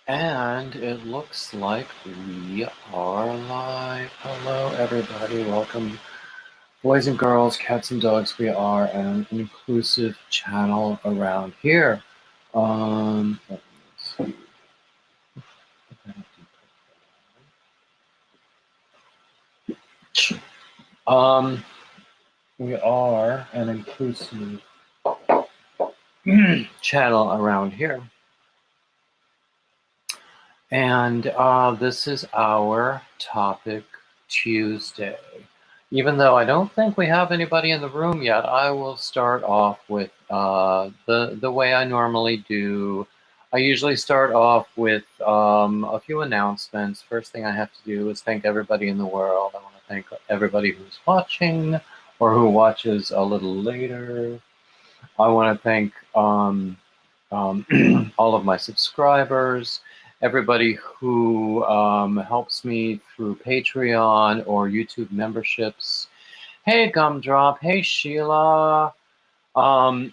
And it looks like we are live. Hello, everybody. Welcome, boys and girls, cats and dogs. We are an inclusive channel around here. Let me see. We are an inclusive channel around here. And this is our topic Tuesday. Even though I don't think we have anybody in the room yet, I will start off with the way I normally do. I usually start off with a few announcements. First thing I have to do is thank everybody in the world. I want to thank everybody who's watching or who watches a little later. I want to thank all of my subscribers, everybody who helps me through Patreon or YouTube memberships. Hey, Gumdrop. Hey, Sheila. I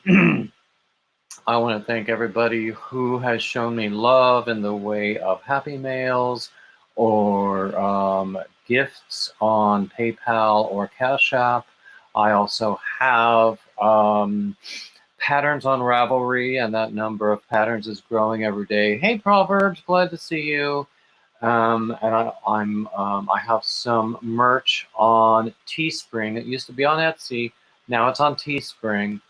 want to thank everybody who has shown me love in the way of Happy Mails or gifts on PayPal or Cash App. I also have patterns on Ravelry, and that number of patterns is growing every day. Hey, Proverbs, glad to see you. And I have some merch on Teespring. It used to be on Etsy. Now it's on Teespring.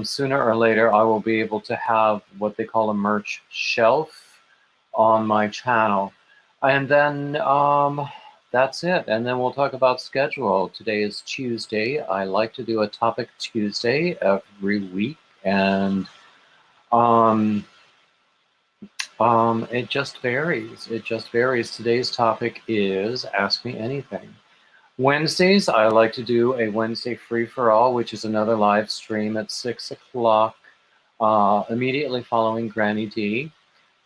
Sooner or later, I will be able to have what they call a merch shelf on my channel. And then that's it. And then we'll talk about schedule. Today is Tuesday. I like to do a topic Tuesday every week. And it just varies. It just varies. Today's topic is Ask Me Anything. Wednesdays, I like to do a Wednesday free-for-all, which is another live stream at 6 o'clock, immediately following Granny D.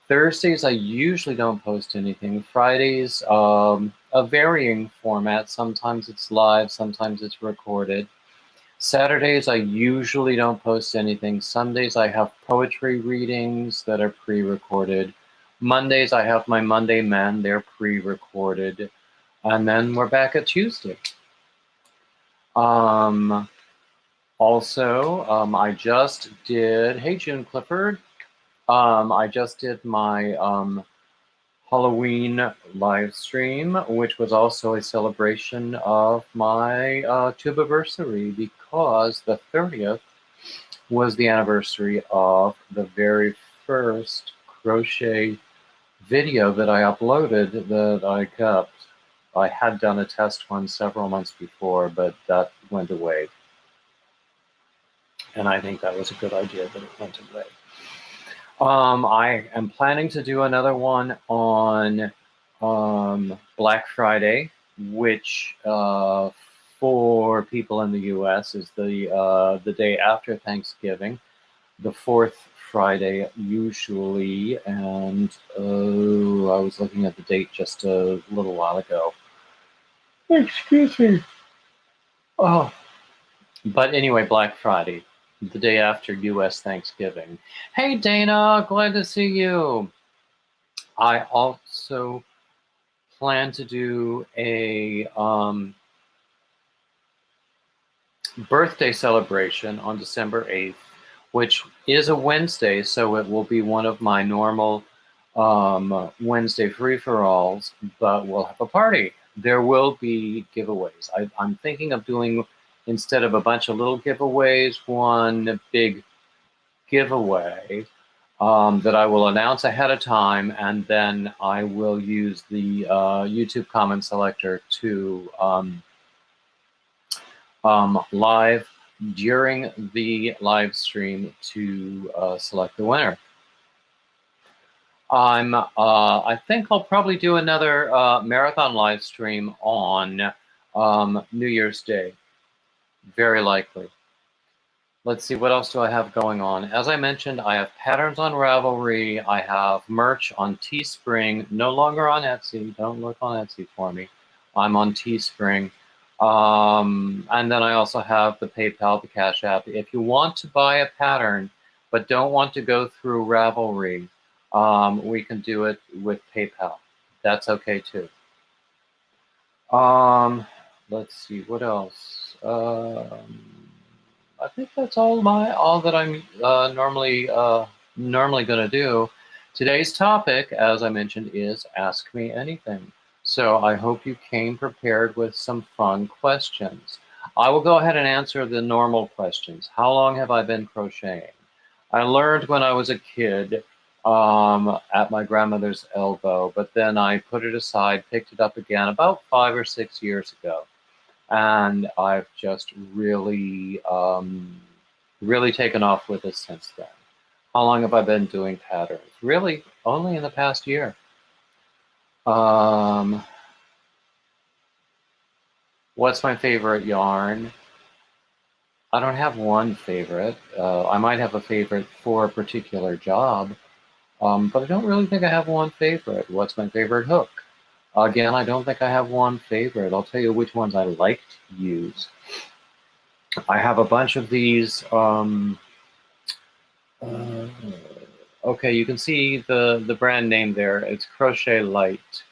Thursdays, I usually don't post anything. Fridays, a varying format. Sometimes it's live, sometimes it's recorded. Saturdays, I usually don't post anything. Sundays, I have poetry readings that are pre-recorded. Mondays, I have my Monday Men, they're pre-recorded. And then we're back at Tuesday. Also, I just did, hey, June Clifford. I just did my Halloween live stream, which was also a celebration of my tubiversary, because the 30th was the anniversary of the very first crochet video that I uploaded that I kept. I had done a test one several months before, but that went away. And I think that was a good idea that it went away. I am planning to do another one on Black Friday, which for people in the U.S. is the day after Thanksgiving, the fourth Friday usually, and I was looking at the date just a little while ago. Excuse me. Oh, but anyway, Black Friday, the day after U.S. Thanksgiving. Hey, Dana, glad to see you. I also plan to do a birthday celebration on December 8th, which is a Wednesday, so it will be one of my normal Wednesday free-for-alls, but we'll have a party. There will be giveaways. I'm thinking of doing, instead of a bunch of little giveaways, one big giveaway that I will announce ahead of time, and then I will use the YouTube comment selector to live during the live stream to select the winner. I think I'll probably do another marathon live stream on New Year's Day. Very likely. Let's see, what else do I have going on? As I mentioned, I have patterns on Ravelry. I have merch on Teespring, no longer on Etsy. Don't look on Etsy for me. I'm on Teespring. And then I also have the PayPal, the Cash App. If you want to buy a pattern, but don't want to go through Ravelry, We can do it with PayPal. That's okay too. Let's see what else. I think that's all that I'm normally going to do. Today's topic, as I mentioned, is Ask Me Anything. So I hope you came prepared with some fun questions. I will go ahead and answer the normal questions. How long have I been crocheting? I learned when I was a kid at my grandmother's elbow, but then I put it aside, picked it up again about 5 or 6 years ago. And I've just really taken off with it since then. How long have I been doing patterns? Really, only in the past year. What's my favorite yarn? I don't have one favorite. I might have a favorite for a particular job, but I don't really think I have one favorite. What's my favorite hook? Again, I don't think I have one favorite. I'll tell you which ones I like to use. I have a bunch of these. Okay, you can see the brand name there. It's Crochet Light.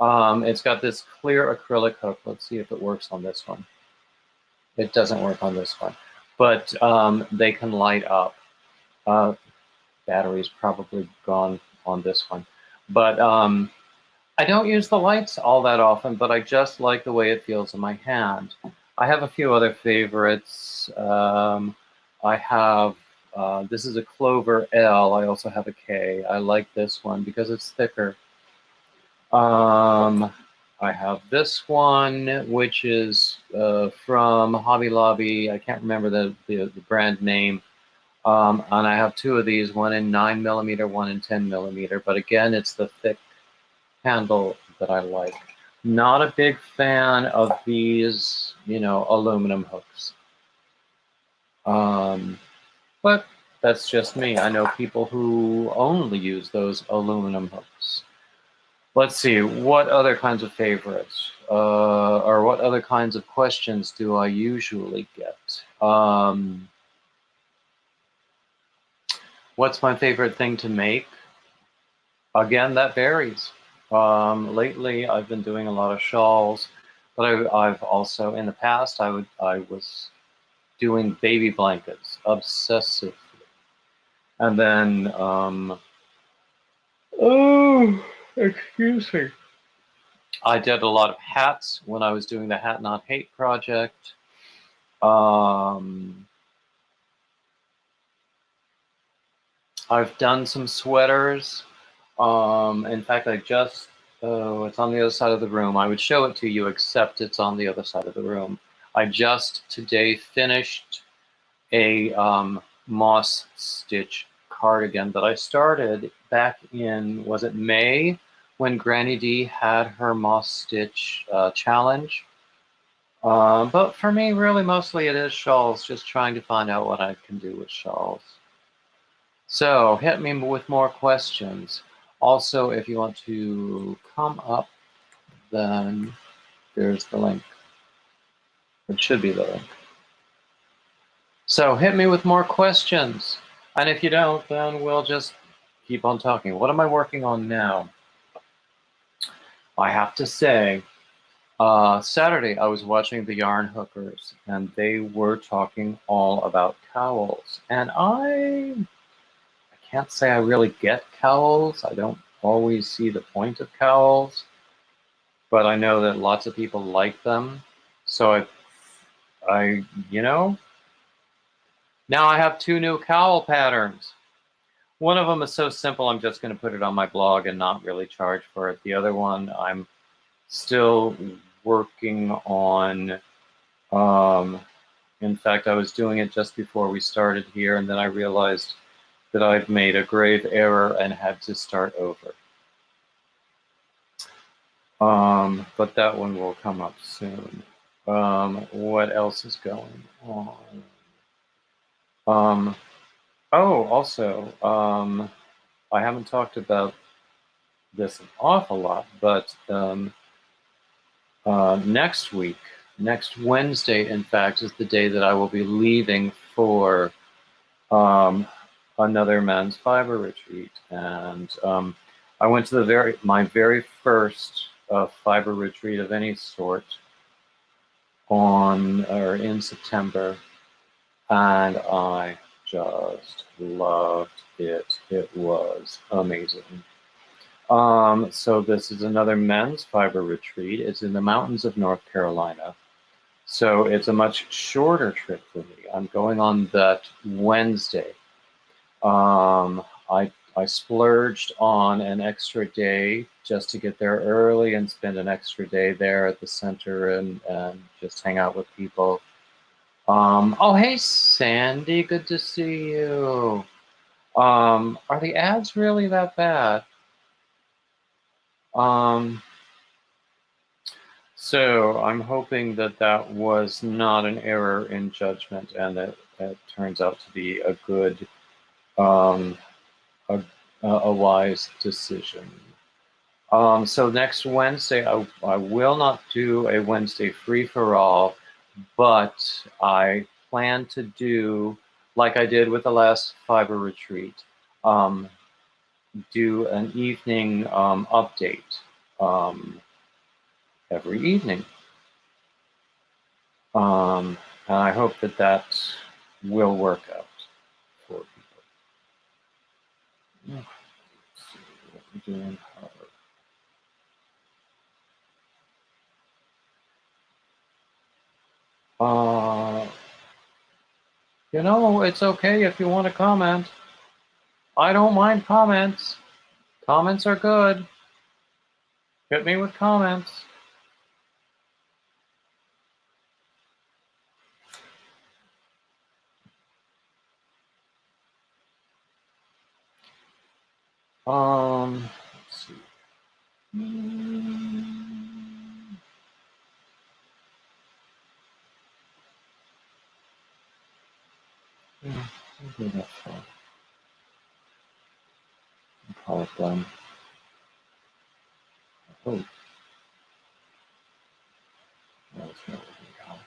It's got this clear acrylic hook. Let's see if it works on this one. It doesn't work on this one, but they can light up. Battery's probably gone on this one, but I don't use the lights all that often, but I just like the way it feels in my hand. I have a few other favorites. I have, this is a Clover L. I also have a K. I like this one because it's thicker. I have this one, which is from Hobby Lobby. I can't remember the brand name. And I have two of these, one in 9mm, one in 10mm. But again, it's the thick handle that I like. Not a big fan of these, aluminum hooks. But that's just me. I know people who only use those aluminum hooks. Let's see, what other kinds of favorites or what other kinds of questions do I usually get? What's my favorite thing to make? Again, that varies. Lately, I've been doing a lot of shawls, but I've also, in the past, I was doing baby blankets obsessively. And then, oh, excuse me. I did a lot of hats when I was doing the Hat Not Hate project. I've done some sweaters. In fact, it's on the other side of the room. I would show it to you, except it's on the other side of the room. I just today finished a moss stitch cardigan that I started back in, was it May, when Granny D had her moss stitch challenge. But for me, really, mostly it is shawls, just trying to find out what I can do with shawls. So hit me with more questions. Also, if you want to come up, then there's the link. It should be the link. So hit me with more questions. And if you don't, then we'll just keep on talking. What am I working on now? I have to say, Saturday I was watching the Yarn Hookers, and they were talking all about cowls. And I can't say I really get cowls. I don't always see the point of cowls, but I know that lots of people like them. So now I have two new cowl patterns. One of them is so simple, I'm just going to put it on my blog and not really charge for it. The other one, I'm still working on. In fact, I was doing it just before we started here, and then I realized that I'd made a grave error and had to start over. But that one will come up soon. What else is going on? Also, I haven't talked about this an awful lot, but next Wednesday, in fact, is the day that I will be leaving for another men's fiber retreat, and I went to my very first fiber retreat of any sort in September, and I just loved it. It was amazing. So this is another men's fiber retreat. It's in the mountains of North Carolina. So it's a much shorter trip for me. I'm going on that Wednesday. I splurged on an extra day just to get there early and spend an extra day there at the center and just hang out with people. Oh, hey, Sandy, good to see you. Are the ads really that bad? So I'm hoping that that was not an error in judgment and that it turns out to be a good, um, a wise decision. So next Wednesday, I will not do a Wednesday free-for-all, but I plan to do, like I did with the last fiber retreat, do an evening update every evening. And I hope that that will work out for people. Let's see what we're doing. You know, it's okay if you want to comment. I don't mind comments. Comments are good. Hit me with comments. Let's see. Yeah, I'll do that for call it done. I hope. No, it's not working out.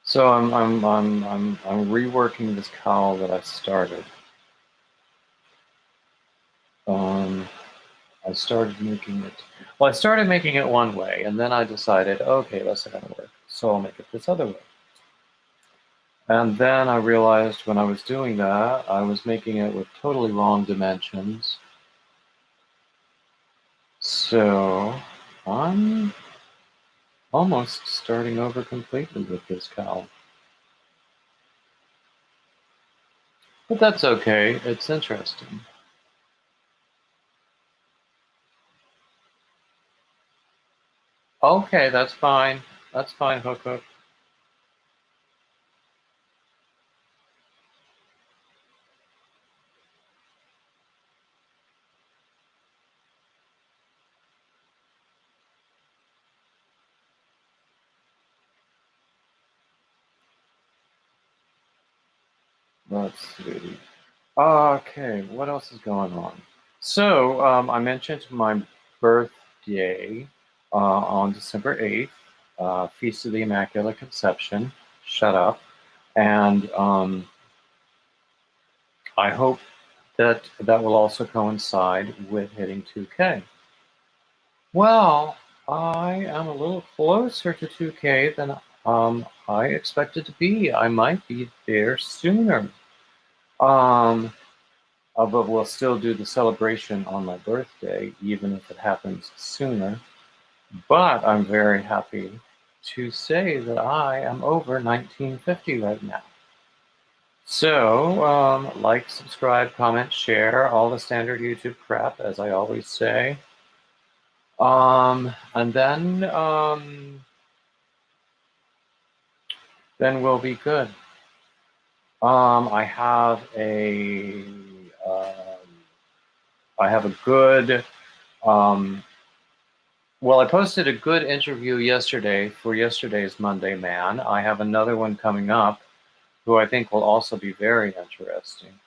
So I'm reworking this cowl that I started. I started making it. Well, I started making it one way, and then I decided, okay, that's not gonna work. So I'll make it this other way. And then I realized when I was doing that, I was making it with totally wrong dimensions. So I'm almost starting over completely with this cowl. But that's okay, it's interesting. Okay, that's fine. That's fine, Hook Hook. Let's see. Okay, what else is going on? So I mentioned my birthday on December 8th, Feast of the Immaculate Conception. Shut up. And I hope that that will also coincide with hitting 2K. Well, I am a little closer to 2K than I expected to be. I might be there sooner. But we'll still do the celebration on my birthday, even if it happens sooner. But I'm very happy to say that I am over 1950 right now. So, like, subscribe, comment, share, all the standard YouTube crap, as I always say. And then we'll be good. I have a good. Well, I posted a good interview yesterday for yesterday's Monday Man. I have another one coming up, who I think will also be very interesting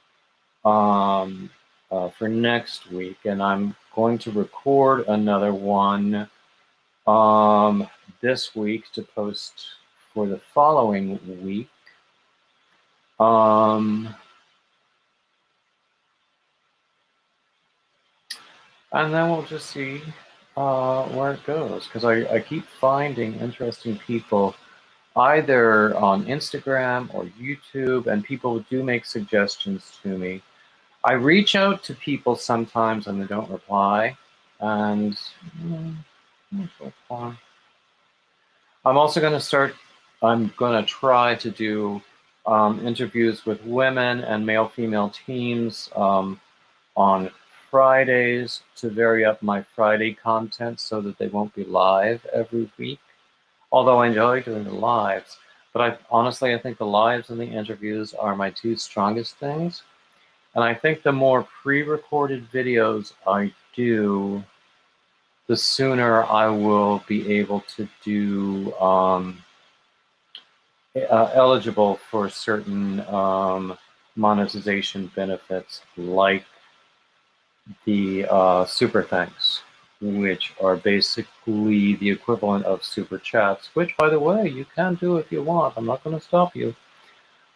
for next week, and I'm going to record another one this week to post for the following week. and then we'll just see where it goes. Because I keep finding interesting people either on Instagram or YouTube, and people do make suggestions to me. I reach out to people sometimes and they don't reply, and I'm also going to start. I'm going to try to do interviews with women and male-female teams on Fridays to vary up my Friday content so that they won't be live every week. Although I enjoy doing the lives, but honestly I think the lives and the interviews are my two strongest things. And I think the more pre-recorded videos I do, the sooner I will be able to do eligible for certain monetization benefits, like the super thanks, which are basically the equivalent of super chats, which, by the way, you can do if you want. I'm not going to stop you.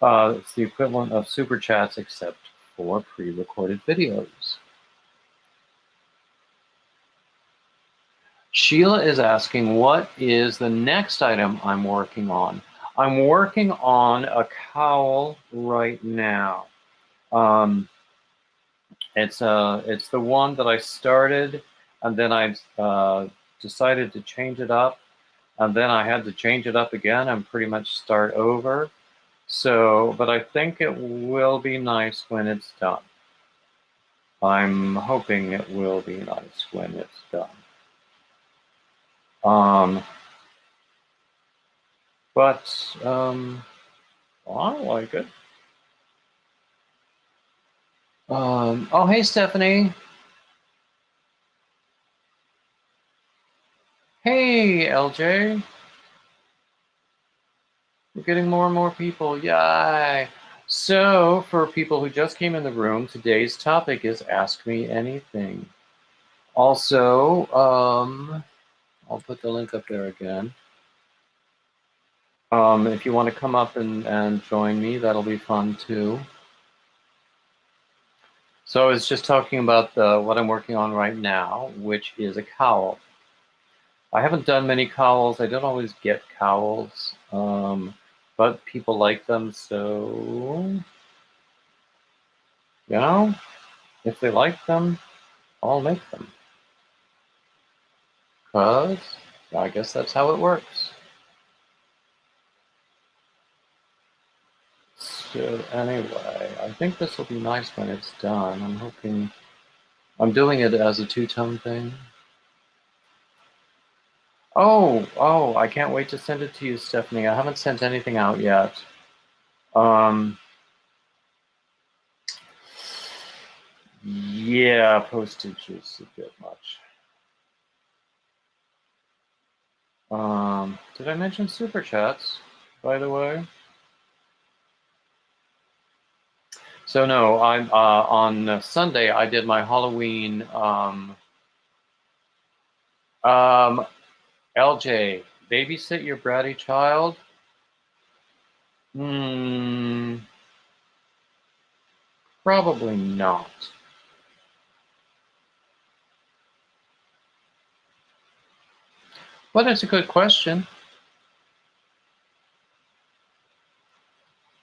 It's the equivalent of super chats, except for pre-recorded videos. Sheila is asking, what is the next item I'm working on? I'm working on a cowl right now. It's the one that I started, and then I decided to change it up, and then I had to change it up again and pretty much start over. So, but I think it will be nice when it's done. I'm hoping it will be nice when it's done. But I like it. Oh, hey, Stephanie. Hey, LJ. We're getting more and more people. Yay. So, for people who just came in the room, today's topic is Ask Me Anything. Also, I'll put the link up there again. If you want to come up and join me, that'll be fun too. So I was just talking about what I'm working on right now, which is a cowl. I haven't done many cowls. I don't always get cowls, but people like them, so, you know, if they like them, I'll make them. Because I guess that's how it works. So anyway, I think this will be nice when it's done. I'm hoping, I'm doing it as a two-tone thing. Oh, I can't wait to send it to you, Stephanie. I haven't sent anything out yet. Yeah, postage is a bit much. Did I mention super chats, by the way? So no, I'm on Sunday I did my Halloween LJ, babysit your bratty child? Probably not. But it's a good question.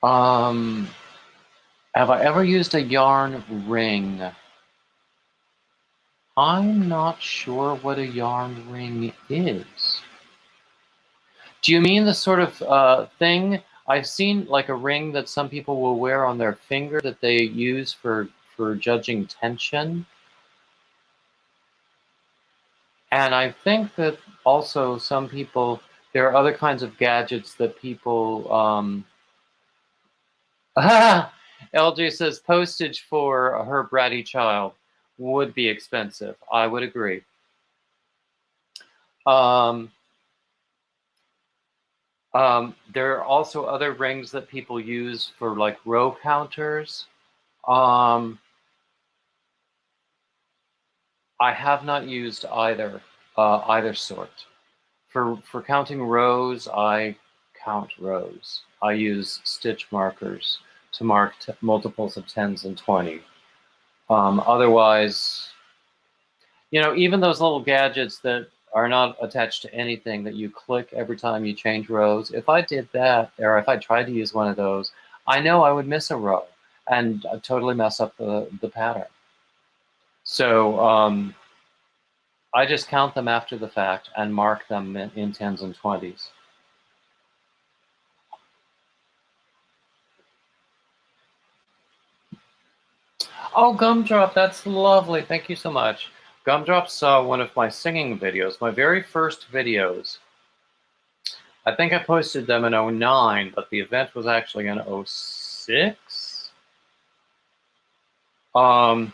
Have I ever used a yarn ring? I'm not sure what a yarn ring is. Do you mean the sort of thing? I've seen like a ring that some people will wear on their finger that they use for judging tension. And I think that also some people, there are other kinds of gadgets that people, LJ says postage for her bratty child would be expensive. I would agree. There are also other rings that people use for like row counters. I have not used either sort. For counting rows, I count rows. I use stitch markers to mark multiples of 10s and 20. Otherwise, You know, even those little gadgets that are not attached to anything that you click every time you change rows, if I did that, or if I tried to use one of those, I know I would miss a row and totally mess up the pattern. So I just count them after the fact and mark them in 10s and 20s. Oh, Gumdrop, that's lovely. Thank you so much. Gumdrop saw one of my singing videos, my very first videos. I think I posted them in 09, but the event was actually in 06. There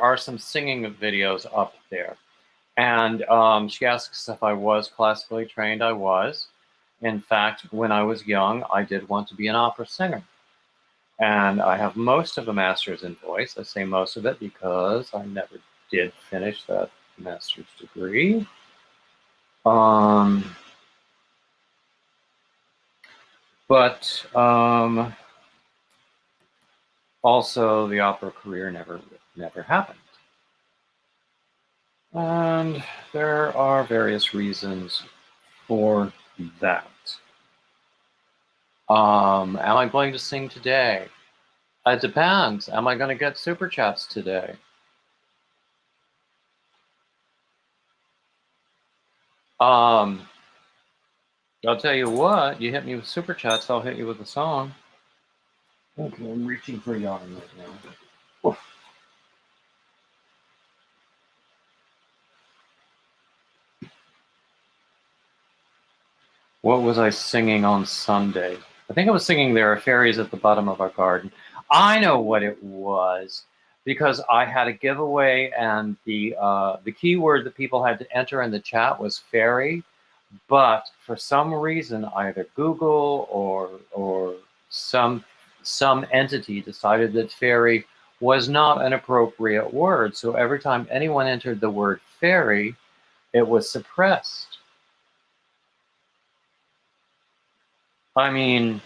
are some singing videos up there. And she asks if I was classically trained. I was. In fact, when I was young, I did want to be an opera singer. And I have most of a master's in voice. I say most of it because I never did finish that master's degree. But also the opera career never happened. And there are various reasons for that. Am I going to sing today? It depends. Am I going to get super chats today? I'll tell you what, you hit me with super chats, I'll hit you with a song. Okay, I'm reaching for yarn right now. Oof. What was I singing on Sunday? I think I was singing There Are Fairies at the Bottom of Our Garden. I know what it was, because I had a giveaway, and the keyword that people had to enter in the chat was fairy, but for some reason, either Google or some entity decided that fairy was not an appropriate word. So every time anyone entered the word fairy, it was suppressed. I mean,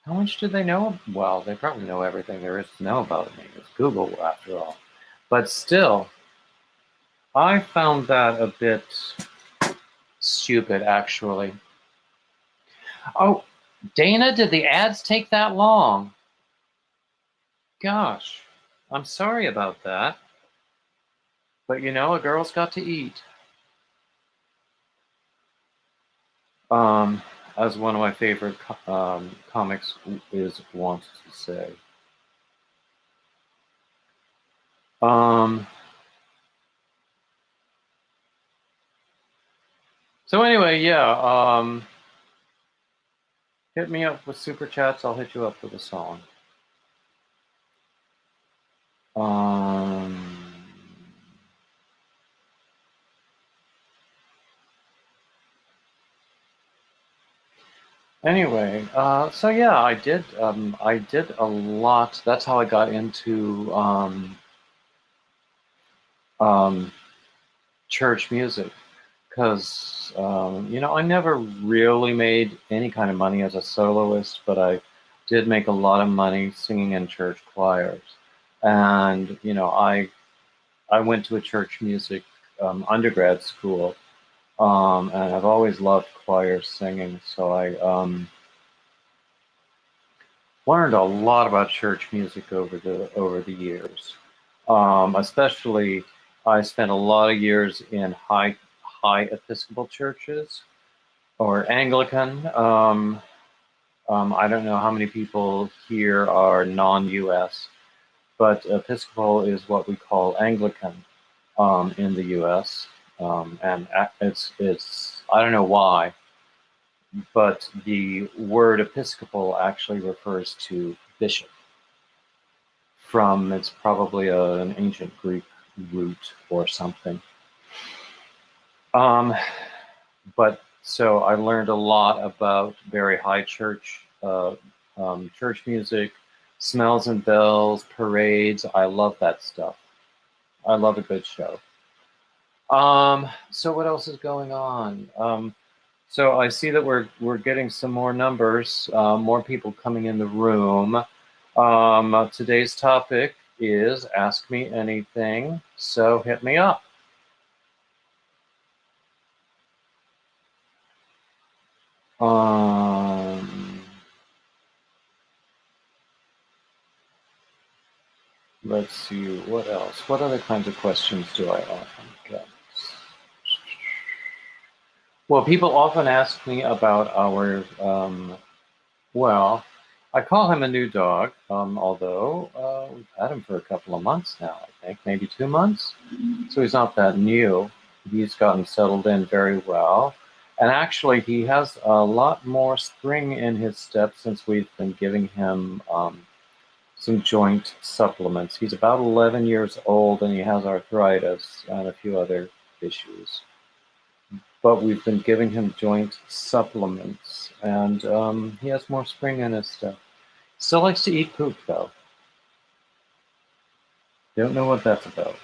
how much do they know? Well, they probably know everything there is to know about me. It's Google, after all. But still, I found that a bit stupid, actually. Oh, Dana, did the ads take that long? Gosh, I'm sorry about that. But you know, a girl's got to eat. As one of my favorite comics is wants to say. So anyway, yeah. Hit me up with super chats. I'll hit you up with a song. Anyway, so yeah, I did a lot. That's how I got into church music, because you know, I never really made any kind of money as a soloist, but I did make a lot of money singing in church choirs. And you know, I went to a church music undergrad school, and I've always loved choir singing, so I learned a lot about church music over the years. Especially, I spent a lot of years in high Episcopal churches or Anglican. I don't know how many people here are non-U.S., but Episcopal is what we call Anglican in the U.S. And it's I don't know why, but the word Episcopal actually refers to bishop. It's probably an ancient Greek root or something. But so I learned a lot about very high church music, smells and bells, parades. I love that stuff. I love a good show. So what else is going on? So I see that we're getting some more numbers, more people coming in the room. Today's topic is Ask Me Anything, so hit me up. Let's see, what else? What other kinds of questions do I often get? Well, people often ask me about our, well, I call him a new dog, although we've had him for a couple of months now, I think, maybe 2 months. So he's not that new. He's gotten settled in very well. And actually, he has a lot more spring in his step since we've been giving him some joint supplements. He's about 11 years old and he has arthritis and a few other issues. But we've been giving him joint supplements and he has more spring in his step. Still likes to eat poop though. Don't know what that's about.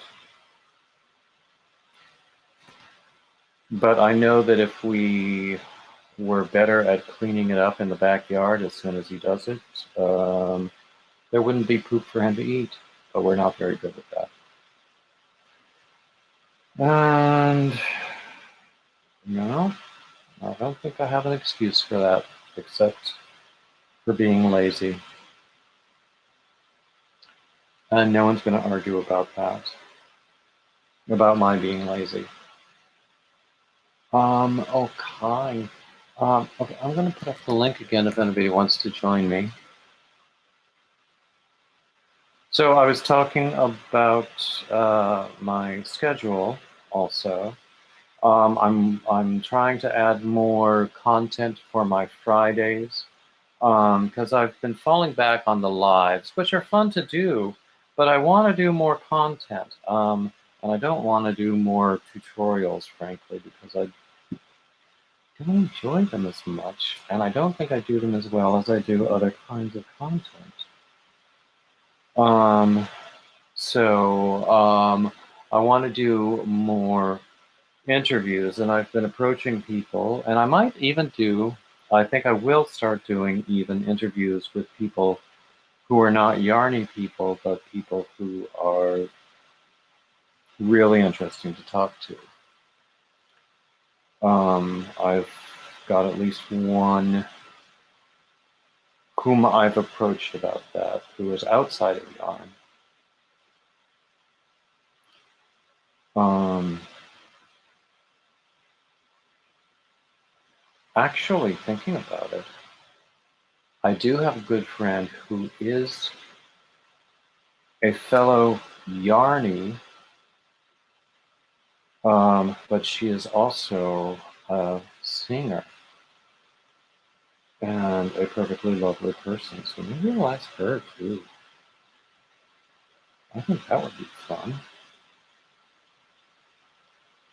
But I know that if we were better at cleaning it up in the backyard as soon as he does it, there wouldn't be poop for him to eat. But we're not very good at that. And no, I don't think I have an excuse for that, except for being lazy. And no one's going to argue about that, about my being lazy. Okay. Okay, I'm going to put up the link again if anybody wants to join me. So I was talking about my schedule also. I'm trying to add more content for my Fridays because I've been falling back on the lives, which are fun to do, but I want to do more content. And I don't want to do more tutorials, frankly, because I don't enjoy them as much, and I don't think I do them as well as I do other kinds of content. So I want to do more interviews, and I've been approaching people, and I think I will start doing even interviews with people who are not Yarny people, but people who are really interesting to talk to. I've got at least one whom I've approached about that, who is outside of Yarn. Actually, thinking about it, I do have a good friend who is a fellow Yarny, but she is also a singer and a perfectly lovely person. So maybe I'll ask her too. I think that would be fun.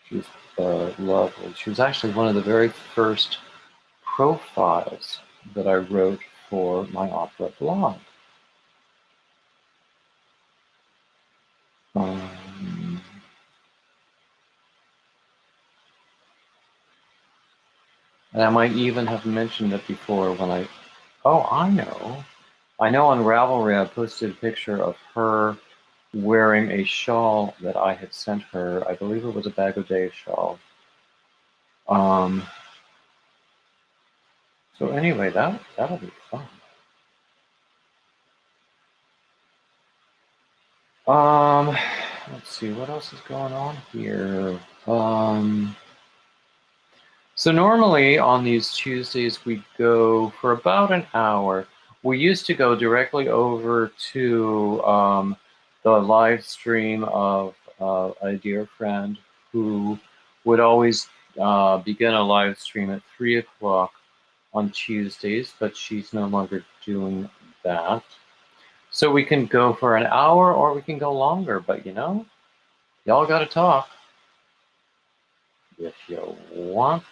She's lovely. She was actually one of the very first profiles that I wrote for my opera blog. And I might even have mentioned it before when I know on Ravelry I posted a picture of her wearing a shawl that I had sent her. I believe it was a Bag-O-Day shawl. So anyway, that'll be fun. Let's see, what else is going on here? So normally on these Tuesdays we go for about an hour. We used to go directly over to the live stream of a dear friend who would always begin a live stream at 3 o'clock on Tuesdays, but she's no longer doing that. So we can go for an hour or we can go longer, but y'all got to talk. If you want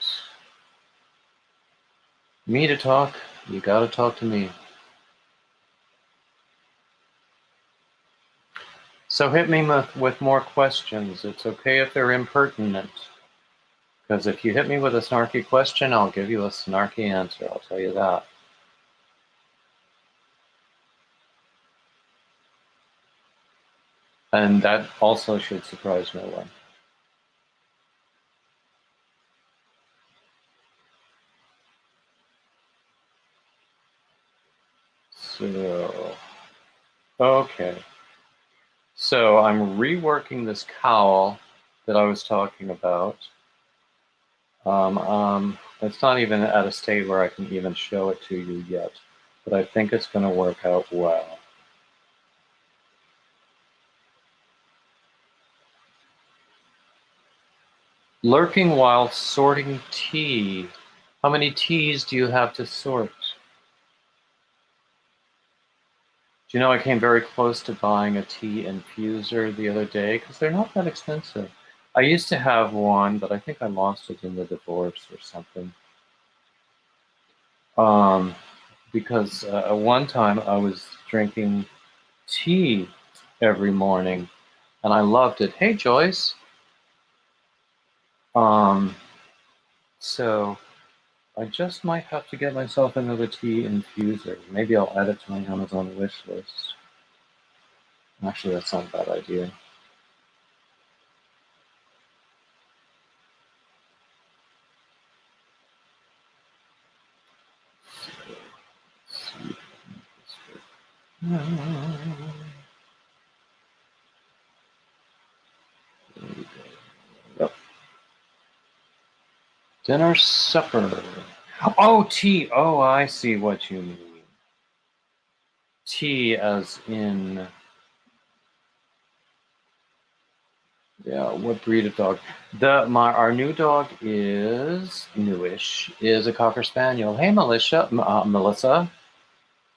me to talk, you got to talk to me. So hit me with more questions. It's okay if they're impertinent. Because if you hit me with a snarky question, I'll give you a snarky answer. I'll tell you that. And that also should surprise no one. So, okay. So I'm reworking this cowl that I was talking about. It's not even at a state where I can even show it to you yet, but I think it's going to work out well. Lurking while sorting tea. How many teas do you have to sort? Do you know I came very close to buying a tea infuser the other day because they're not that expensive. I used to have one, but I think I lost it in the divorce or something. Um, because one time I was drinking tea every morning and I loved it. Hey, Joyce. Um, so I just might have to get myself another tea infuser. Maybe I'll add it to my Amazon wish list. Actually, that's not a bad idea. Yep. Dinner, supper. Oh, tea. Oh, I see what you mean. Tea as in, yeah, what breed of dog? Our new dog is newish, is a Cocker Spaniel. Hey, Melissa.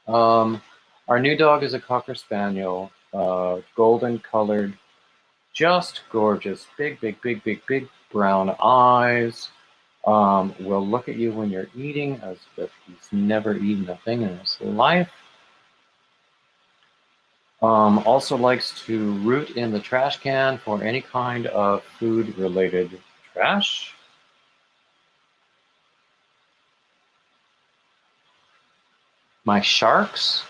Um, our new dog is a Cocker Spaniel, golden colored, just gorgeous, big brown eyes. Will look at you when you're eating as if he's never eaten a thing in his life. Also likes to root in the trash can for any kind of food-related trash. My sharks?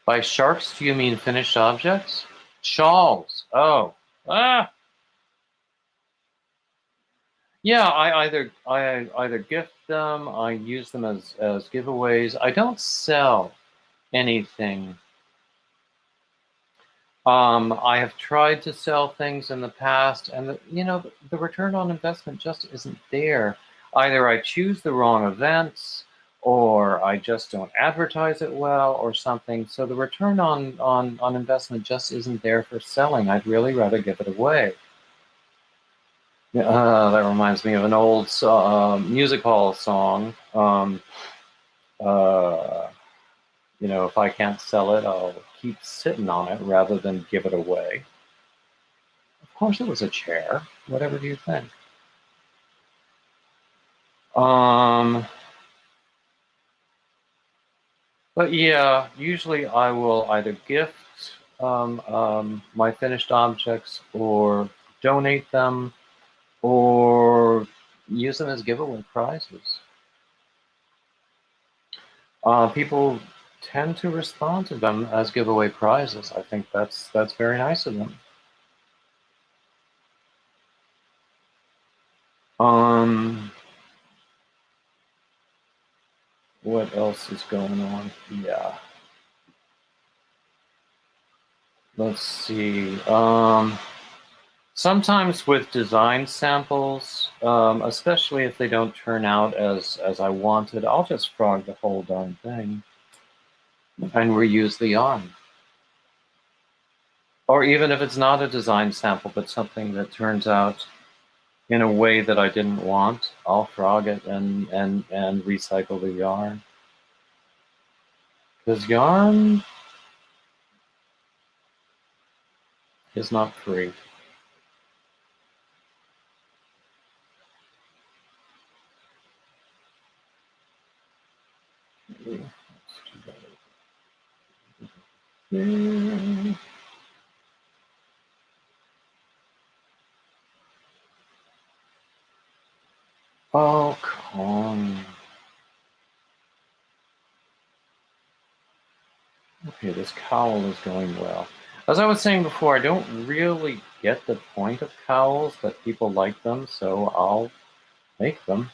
By sharks, do you mean finished objects? Shawls. Oh. Ah. Yeah, I either gift them, I use them as giveaways. I don't sell anything. I have tried to sell things in the past, and the return on investment just isn't there. Either I choose the wrong events, or I just don't advertise it well, or something. So the return on investment just isn't there for selling. I'd really rather give it away. That reminds me of an old music hall song. Uh, if I can't sell it, I'll keep sitting on it rather than give it away. Of course, it was a chair. Whatever do you think? Um, but yeah, usually I will either gift my finished objects or donate them or use them as giveaway prizes. People tend to respond to them as giveaway prizes. I think that's very nice of them. Um, what else is going on? Yeah. Let's see. Sometimes with design samples, especially if they don't turn out as I wanted, I'll just frog the whole darn thing and reuse the yarn. Or even if it's not a design sample, but something that turns out in a way that I didn't want, I'll frog it and recycle the yarn. Because yarn is not free. Oh, Kong. Okay, this cowl is going well. As I was saying before, I don't really get the point of cowls, but people like them, so I'll make them.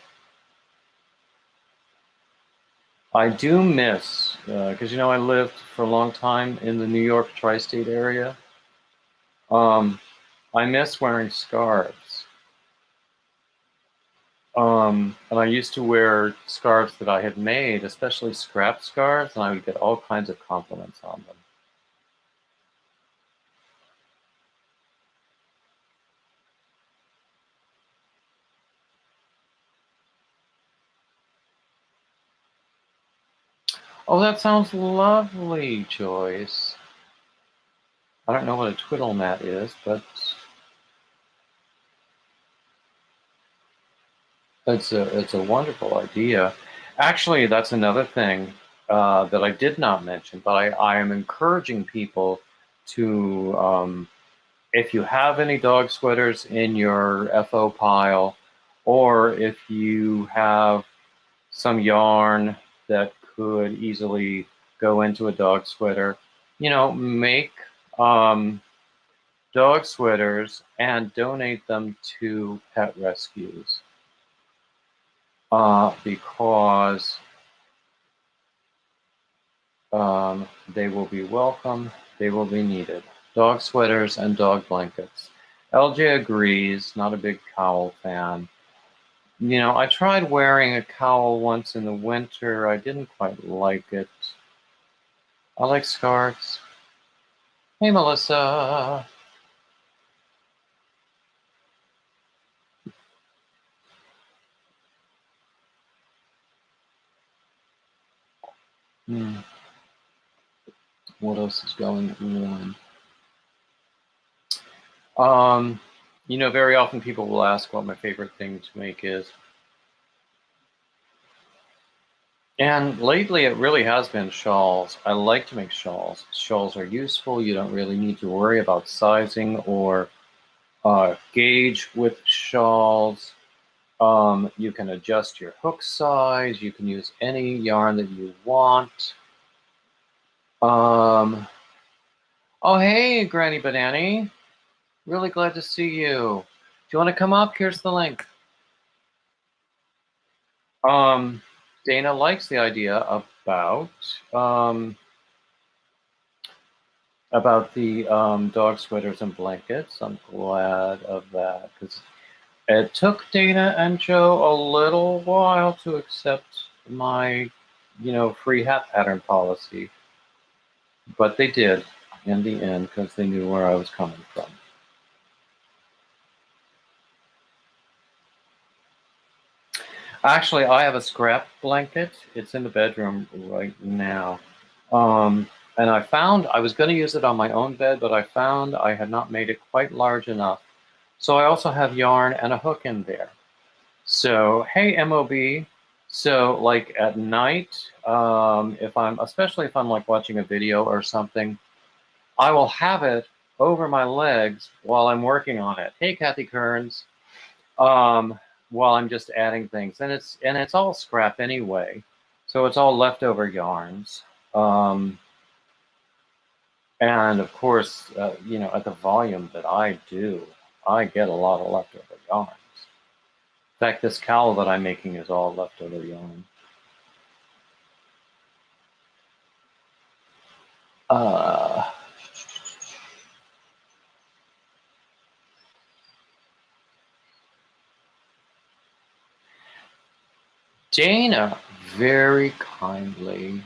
I do miss, because I lived for a long time in the New York tri-state area. I miss wearing scarves. And I used to wear scarves that I had made, especially scrap scarves, and I would get all kinds of compliments on them. Oh, that sounds lovely, Joyce. I don't know what a twiddle mat is, but it's a wonderful idea. Actually, that's another thing that I did not mention, but I am encouraging people to, if you have any dog sweaters in your FO pile, or if you have some yarn that could easily go into a dog sweater, make dog sweaters and donate them to pet rescues. Because they will be welcome, they will be needed. Dog sweaters and dog blankets. LJ agrees, not a big cowl fan. I tried wearing a cowl once in the winter. I didn't quite like it. I like scarves. Hey, Melissa. What else is going on? Very often people will ask what my favorite thing to make is. And lately it really has been shawls. I like to make shawls. Shawls are useful. You don't really need to worry about sizing or gauge with shawls. You can adjust your hook size. You can use any yarn that you want. Oh, hey, Granny Banani. Really glad to see you. Do you want to come up? Here's the link. Dana likes the idea about the dog sweaters and blankets. I'm glad of that because it took Dana and Joe a little while to accept my, free hat pattern policy. But they did in the end because they knew where I was coming from. Actually, I have a scrap blanket. It's in the bedroom right now. And I was going to use it on my own bed, but I found I had not made it quite large enough. So I also have yarn and a hook in there. So, hey, MOB. So, like at night, especially if I'm like watching a video or something, I will have it over my legs while I'm working on it. Hey, Kathy Kearns. While I'm just adding things, and it's all scrap anyway, so it's all leftover yarns. And of course, at the volume that I do, I get a lot of leftover yarns. In fact, this cowl that I'm making is all leftover yarn. Dana, very kindly.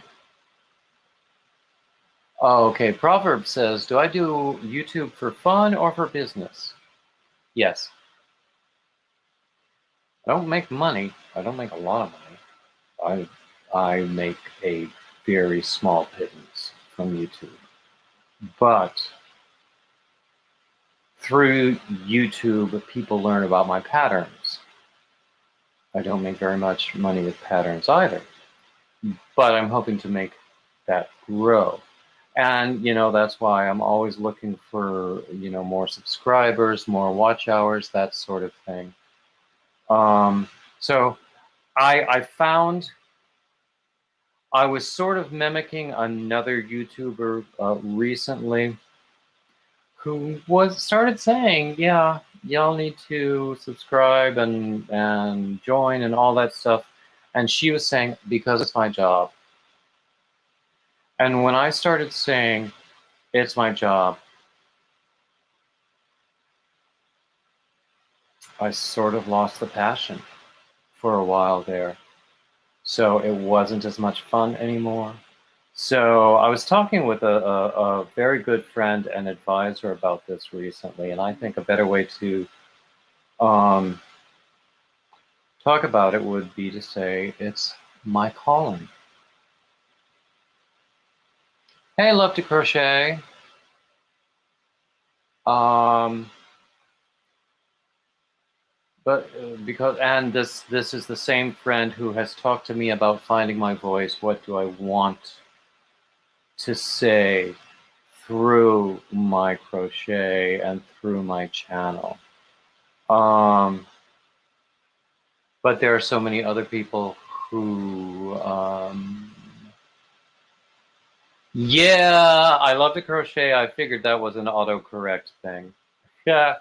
Oh, okay. Proverb says, do I do YouTube for fun or for business? Yes. I don't make money. I don't make a lot of money. I make a very small pittance from YouTube. But through YouTube, people learn about my patterns. I don't make very much money with patterns either. But I'm hoping to make that grow. And, that's why I'm always looking for, more subscribers, more watch hours, that sort of thing. So I found I was sort of mimicking another YouTuber recently who started saying, "Yeah, y'all need to subscribe and join and all that stuff," and she was saying, "Because it's my job." And when I started saying, "It's my job," I sort of lost the passion for a while there. So it wasn't as much fun anymore. So I was talking with a very good friend and advisor about this recently, and I think a better way to um, talk about it would be to say it's my calling. Hey, I love to crochet. Um, but because and this is the same friend who has talked to me about finding my voice. What do I want to say through my crochet and through my channel? Um, but there are so many other people who, yeah, I love to crochet. I figured that was an autocorrect thing. Yeah.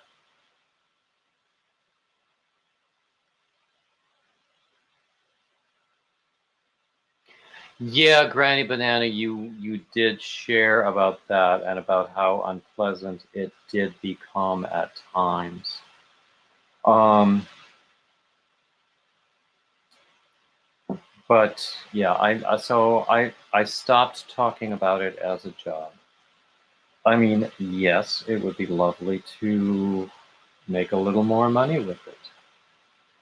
Yeah, Granny Banana, you did share about that and about how unpleasant it did become at times. Um, but yeah, I stopped talking about it as a job. I mean, yes, it would be lovely to make a little more money with it.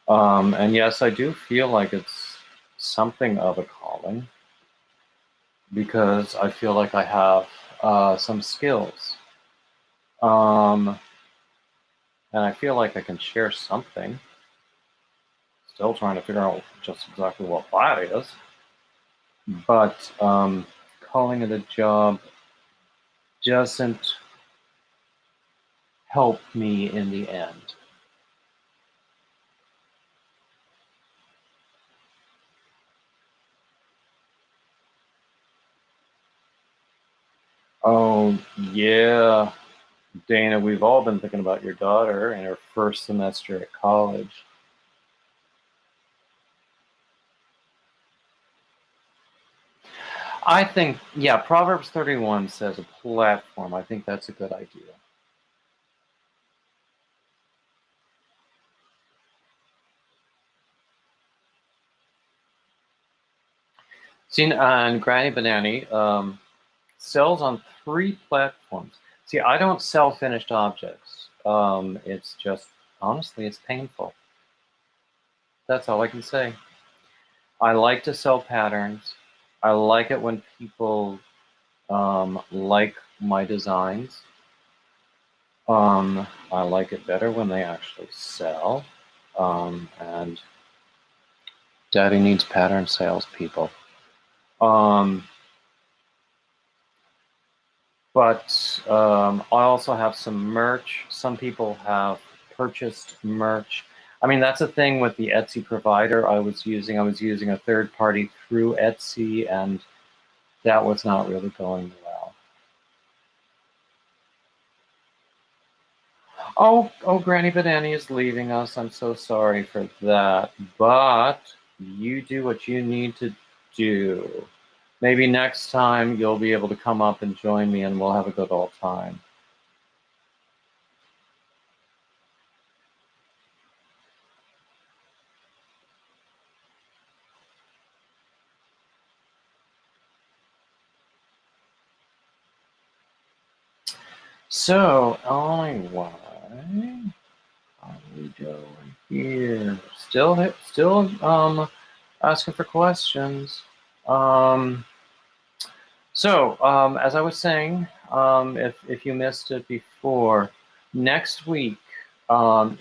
And yes, I do feel like it's something of a calling because I feel like I have some skills. Um, and I feel like I can share something. Still trying to figure out just exactly what that is. But calling it a job doesn't help me in the end. Oh, yeah, Dana, we've all been thinking about your daughter in her first semester at college. I think, yeah, Proverbs 31 says a platform. I think that's a good idea. See, and Granny Banani sells on 3 platforms. See, I don't sell finished objects. It's just, honestly, it's painful. That's all I can say. I like to sell patterns. I like it when people like my designs. I like it better when they actually sell. And Daddy needs pattern salespeople. Um, but I also have some merch. Some people have purchased merch. I mean, that's a thing with the Etsy provider I was using. I was using a third party through Etsy, and that was not really going well. Oh, Granny Banani is leaving us. I'm so sorry for that. But you do what you need to do. Maybe next time you'll be able to come up and join me and we'll have a good old time. So, anyway, how are we doing here? Still asking for questions. Um, as I was saying, if you missed it before, next week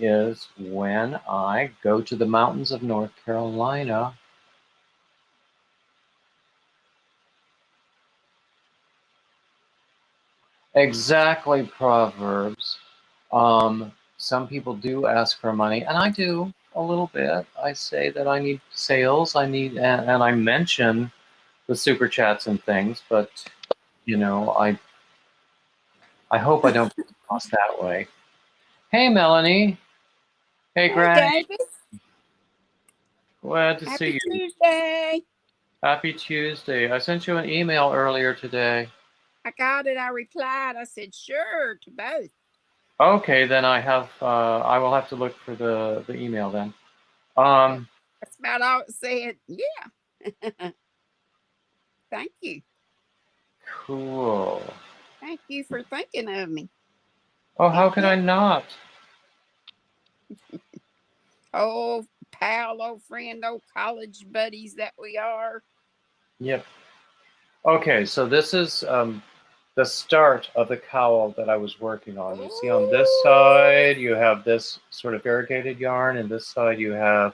is when I go to the mountains of North Carolina. Exactly, Proverbs. Some people do ask for money, and I do a little bit. I say that I need sales. I need, and I mention the super chats and things, but you know, I hope I don't get lost that way. Hey, Melanie. Hey, Hey, Grant. David. Glad to see Happy you. Tuesday. Happy Tuesday. I sent you an email earlier today. I got it. I replied. I said, sure, to both. Okay, then I will have to look for the email then. That's about all it said. Yeah. Thank you. Cool. Thank you for thinking of me. Oh, how could I not? Oh, pal, old friend, old college buddies that we are. Yep. Okay, so this is the start of the cowl that I was working on. You see on this side, you have this sort of variegated yarn, and this side you have,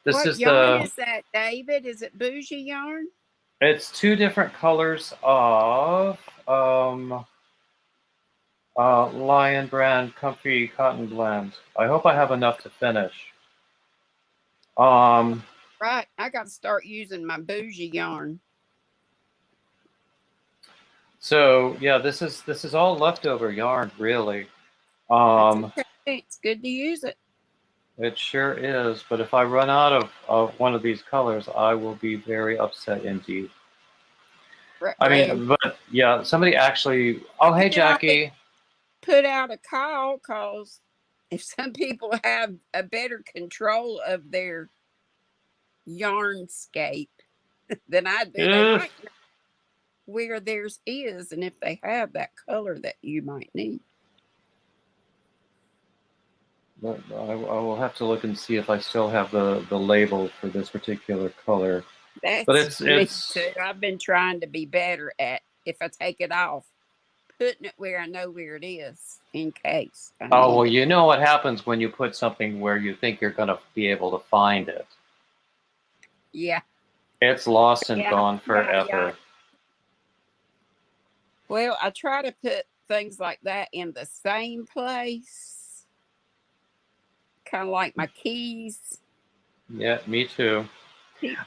this What is yarn is that, David? Is it bougie yarn? it's two different colors of Lion Brand Comfy Cotton Blend. I hope I have enough to finish. Right. I got to start using my bougie yarn. So yeah, this is all leftover yarn, really. That's okay. It's good to use it. It sure is. But if I run out of one of these colors, I will be very upset indeed. Right. I mean, but yeah, somebody actually. Oh, hey, Jackie. Put out a call because if some people have a better control of their yarnscape than I do, they might know where theirs is and if they have that color that you might need. But I will have to look and see if I still have the label for this particular color. That's but it's me too. I've been trying to be better at, if I take it off, putting it where I know where it is in case. Oh, well, you know what happens when you put something where you think you're going to be able to find it. Yeah. It's lost and gone forever. Yeah. Well, I try to put things like that in the same place, kind of like my keys. Yeah, me too.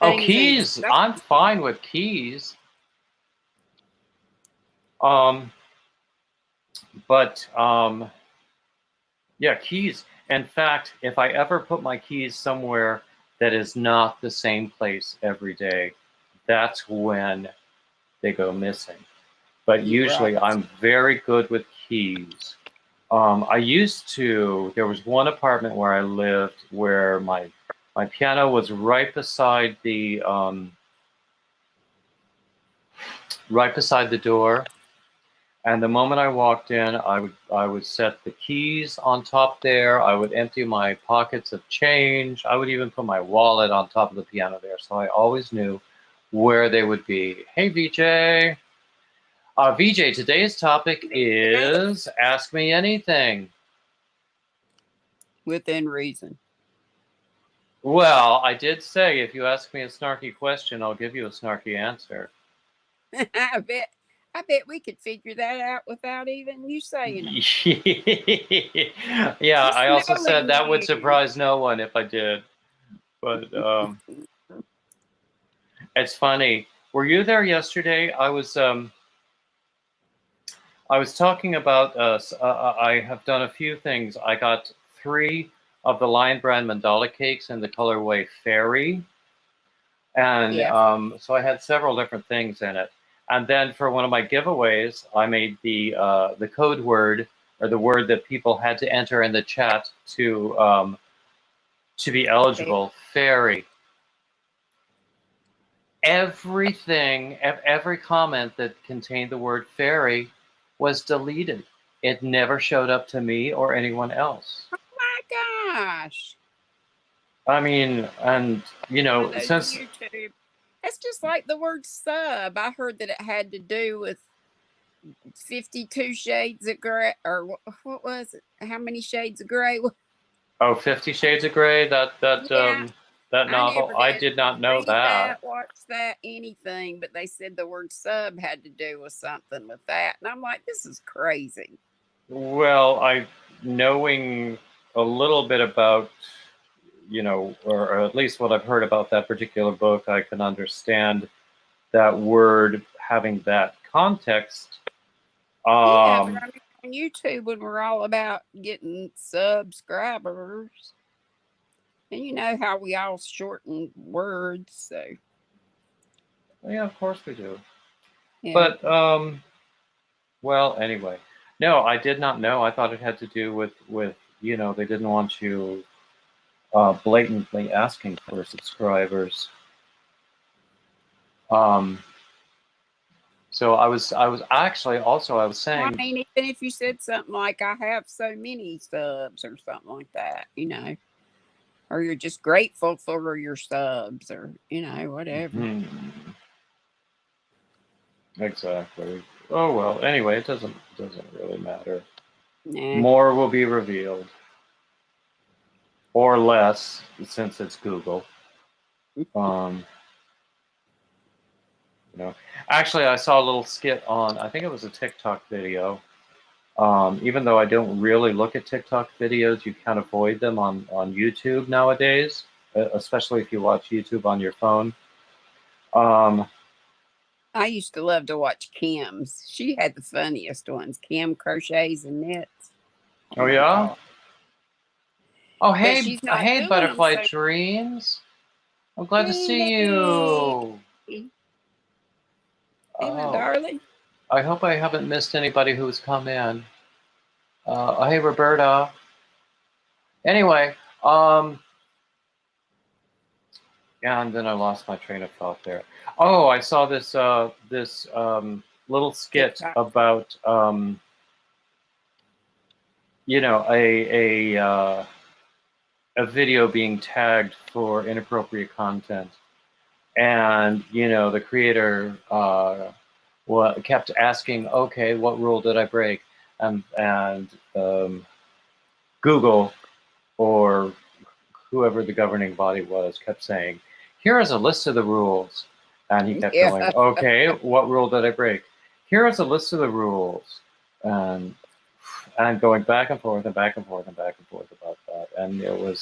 Oh, keys! I'm fine with keys. But yeah, keys. In fact, if I ever put my keys somewhere that is not the same place every day, that's when they go missing. But usually I'm very good with keys. I used to, there was one apartment where I lived where my piano was right beside the door. And the moment I walked in, I would set the keys on top there. I would empty my pockets of change. I would even put my wallet on top of the piano there. So I always knew where they would be. Hey, VJ. VJ, today's topic is Ask Me Anything. Within reason. Well, I did say if you ask me a snarky question, I'll give you a snarky answer. I bet we could figure that out without even you saying it. Yeah, I also said that would surprise no one if I did. But it's funny. Were you there yesterday? I was talking about I have done a few things. I got 3 of the Lion Brand mandala cakes in the colorway Fairy. And so I had several different things in it. And then for one of my giveaways, I made the code word, or the word that people had to enter in the chat to be eligible, fairy. Everything, every comment that contained the word fairy was deleted. It never showed up to me or anyone else. Oh my gosh. I mean, and you know, since YouTube, it's just like the word sub. I heard that it had to do with 52 Shades of Grey, or what was it? How many shades of gray? Oh, 50 Shades of Grey, that novel. I did not know that. Watch that, anything, but they said the word sub had to do with something with that. And I'm like, this is crazy. Well, knowing a little bit about, you know, or at least what I've heard about that particular book, I can understand that word having that context. Yeah, but I mean, on YouTube, when we're all about getting subscribers, and you know how we all shorten words, so Yeah, of course we do. yeah. But well, anyway, no, I did not know. I thought it had to do with they didn't want you blatantly asking for subscribers. Um, so I was actually also I was Well, I saying, mean, even if you said something like, I have so many subs or something like that, or you're just grateful for your subs or, whatever. hmm, exactly. Oh well. Anyway, it doesn't really matter. Nah. More will be revealed, or less, since it's Google. Um, actually, I saw a little skit on. I think it was a TikTok video. Even though I don't really look at TikTok videos, you can't avoid them on YouTube nowadays, especially if you watch YouTube on your phone. Um, I used to love to watch Kim's. She had the funniest ones. Kim crochets and knits. Oh oh my yeah. God. Oh But hey she's not hey doing them Butterfly so. Dreams. I'm glad to Dream see Daddy. you. Hey, my Oh, darling. I hope I haven't missed anybody who's come in. Oh, hey Roberta. Anyway, yeah, and then I lost my train of thought there. Oh, I saw this little skit TikTok. about a video being tagged for inappropriate content, and the creator kept asking, okay, what rule did I break? And Google, or whoever the governing body was, kept saying, here is a list of the rules. And he kept Yeah. going, okay, what rule did I break? Here is a list of the rules. And going back and forth and back and forth and back and forth about that. And it was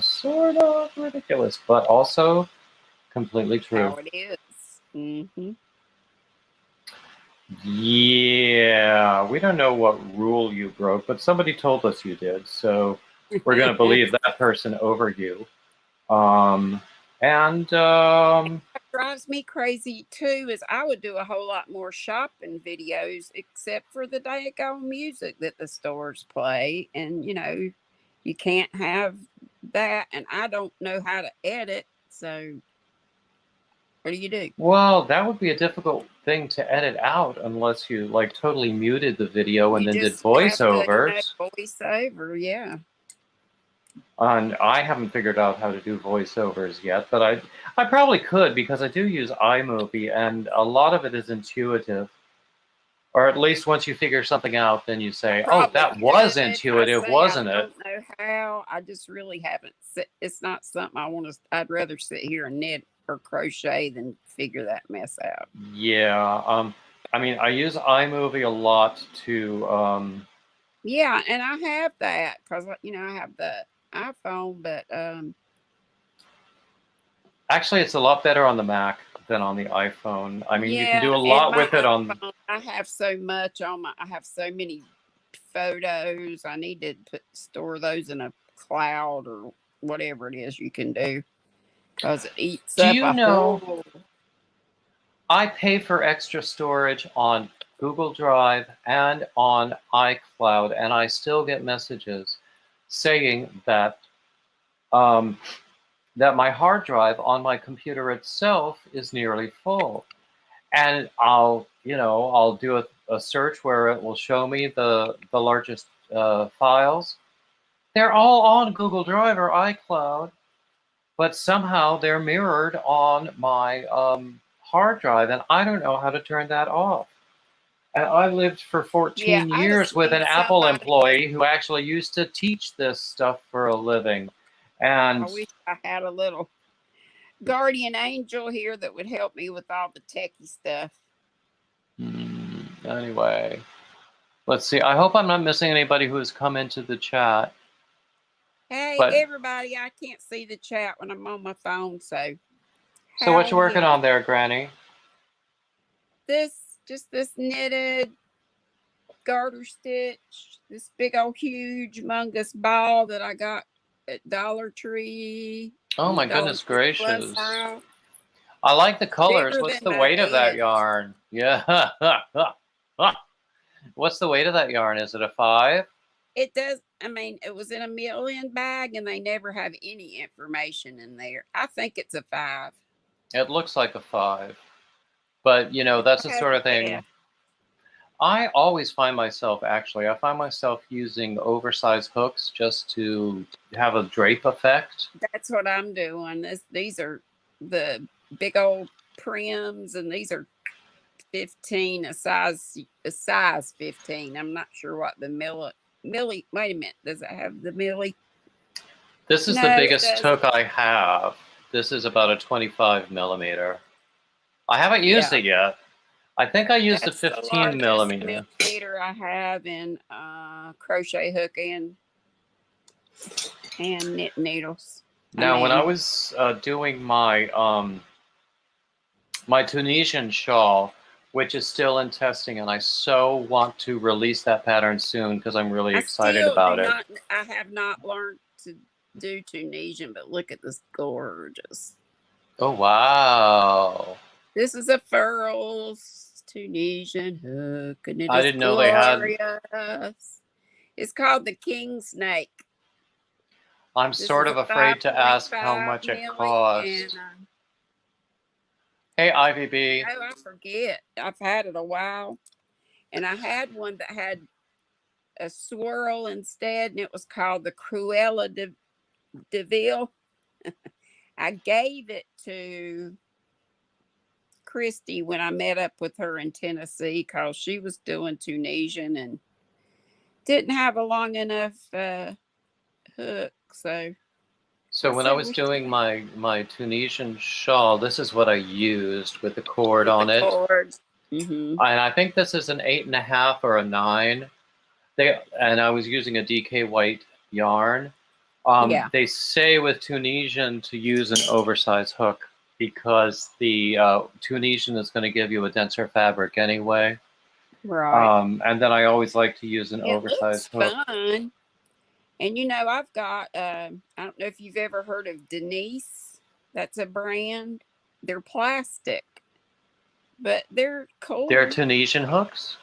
sort of ridiculous, but also completely true. How it is. Mm-hmm. Yeah, we don't know what rule you broke, but somebody told us you did. So we're going to believe that person over you. Um, and What drives me crazy too is I would do a whole lot more shopping videos, except for the daggone music that the stores play. And you can't have that. And I don't know how to edit. So what do you do? well, that would be a difficult thing to edit out unless you like totally muted the video and You then did just have to, voiceovers. voice over. Yeah. And I haven't figured out how to do voiceovers yet, but I probably could, because I do use iMovie and a lot of it is intuitive. Or at least once you figure something out, then you say, oh, Probably that was could. I intuitive, say I wasn't it? don't know how. I just really haven't. It's not something I want to. I'd rather sit here and knit or crochet than figure that mess out. Yeah. I mean, I use iMovie a lot to Yeah, and I have that because I have the iPhone, but actually it's a lot better on the Mac than on the iPhone. I mean, you can do yeah, a and lot my with it on. iPhone, I have so much on my. I have so many photos. I need to store those in a cloud or whatever it is you can do because it eats Do up you a know whole. I pay for extra storage on Google Drive and on iCloud, and I still get messages saying um, that my hard drive on my computer itself is nearly full. And I'll do a search where it will show me the largest files. They're all on Google Drive or iCloud, but somehow they're mirrored on my hard drive, and I don't know how to turn that off. And I lived for Yeah, 14 I just years with an need Apple somebody. employee who actually used to teach this stuff for a living. I And wish I had a little guardian angel here that would help me with all the techie stuff. anyway, let's see. I hope I'm not missing anybody who has come into the chat. Hey, But everybody, I can't see the chat when I'm on my phone, so so what you howdy working on doody. there, Granny? just this knitted garter stitch, this big old huge humongous ball that I got at Dollar Tree. Oh my Dollar goodness Tree Plus gracious. aisle. I like the colors. Bigger What's than the my weight of that bed. yarn? Yeah. What's the weight of that yarn? Is it a 5? It does. I mean, it was in a million bag, and they never have any information in there. I think it's a 5. It looks like a 5. But, you know, that's the sort of thing. Yeah. I always find myself, actually, I find myself using oversized hooks just to have a drape effect. That's what I'm doing. These are the big old prims, and these are 15, a size 15. I'm not sure what the milli. Wait a minute, does it have the milli? This is No, the it biggest doesn't. hook I have. This is about a 25 millimeter. I haven't used it yet. I think I used That's a the 15 largest millimeter I have in crochet hook and knit needles. Now, when I was doing my my Tunisian shawl, which is still in testing, and I so want to release that pattern soon because I'm really excited about it. I have not learned to do Tunisian, but look at this gorgeous. Oh, wow. This is a Furls Tunisian hook, and it I is didn't know they had. glorious. It's called the King Snake. I'm This sort is of a afraid to ask how 5.5 much it milli, costs. and Hey, Ivy B. oh, I forget. I've had it a while, and I had one that had a swirl instead, and it was called the Cruella de Vil. I gave it to Christy when I met up with her in Tennessee because she was doing Tunisian and didn't have a long enough hook. So when I was doing my Tunisian shawl, this is what I used with the cord on it. Mm-hmm. And I think this is an 8.5 or a 9. And I was using a DK White yarn. Yeah. They say with Tunisian to use an oversized hook because the Tunisian is going to give you a denser fabric anyway. Right. And then I always like to use an oversized hook. Fun. And you know, I've got, I don't know if you've ever heard of Denise. That's a brand. They're plastic, but they're cool. They're Tunisian hooks?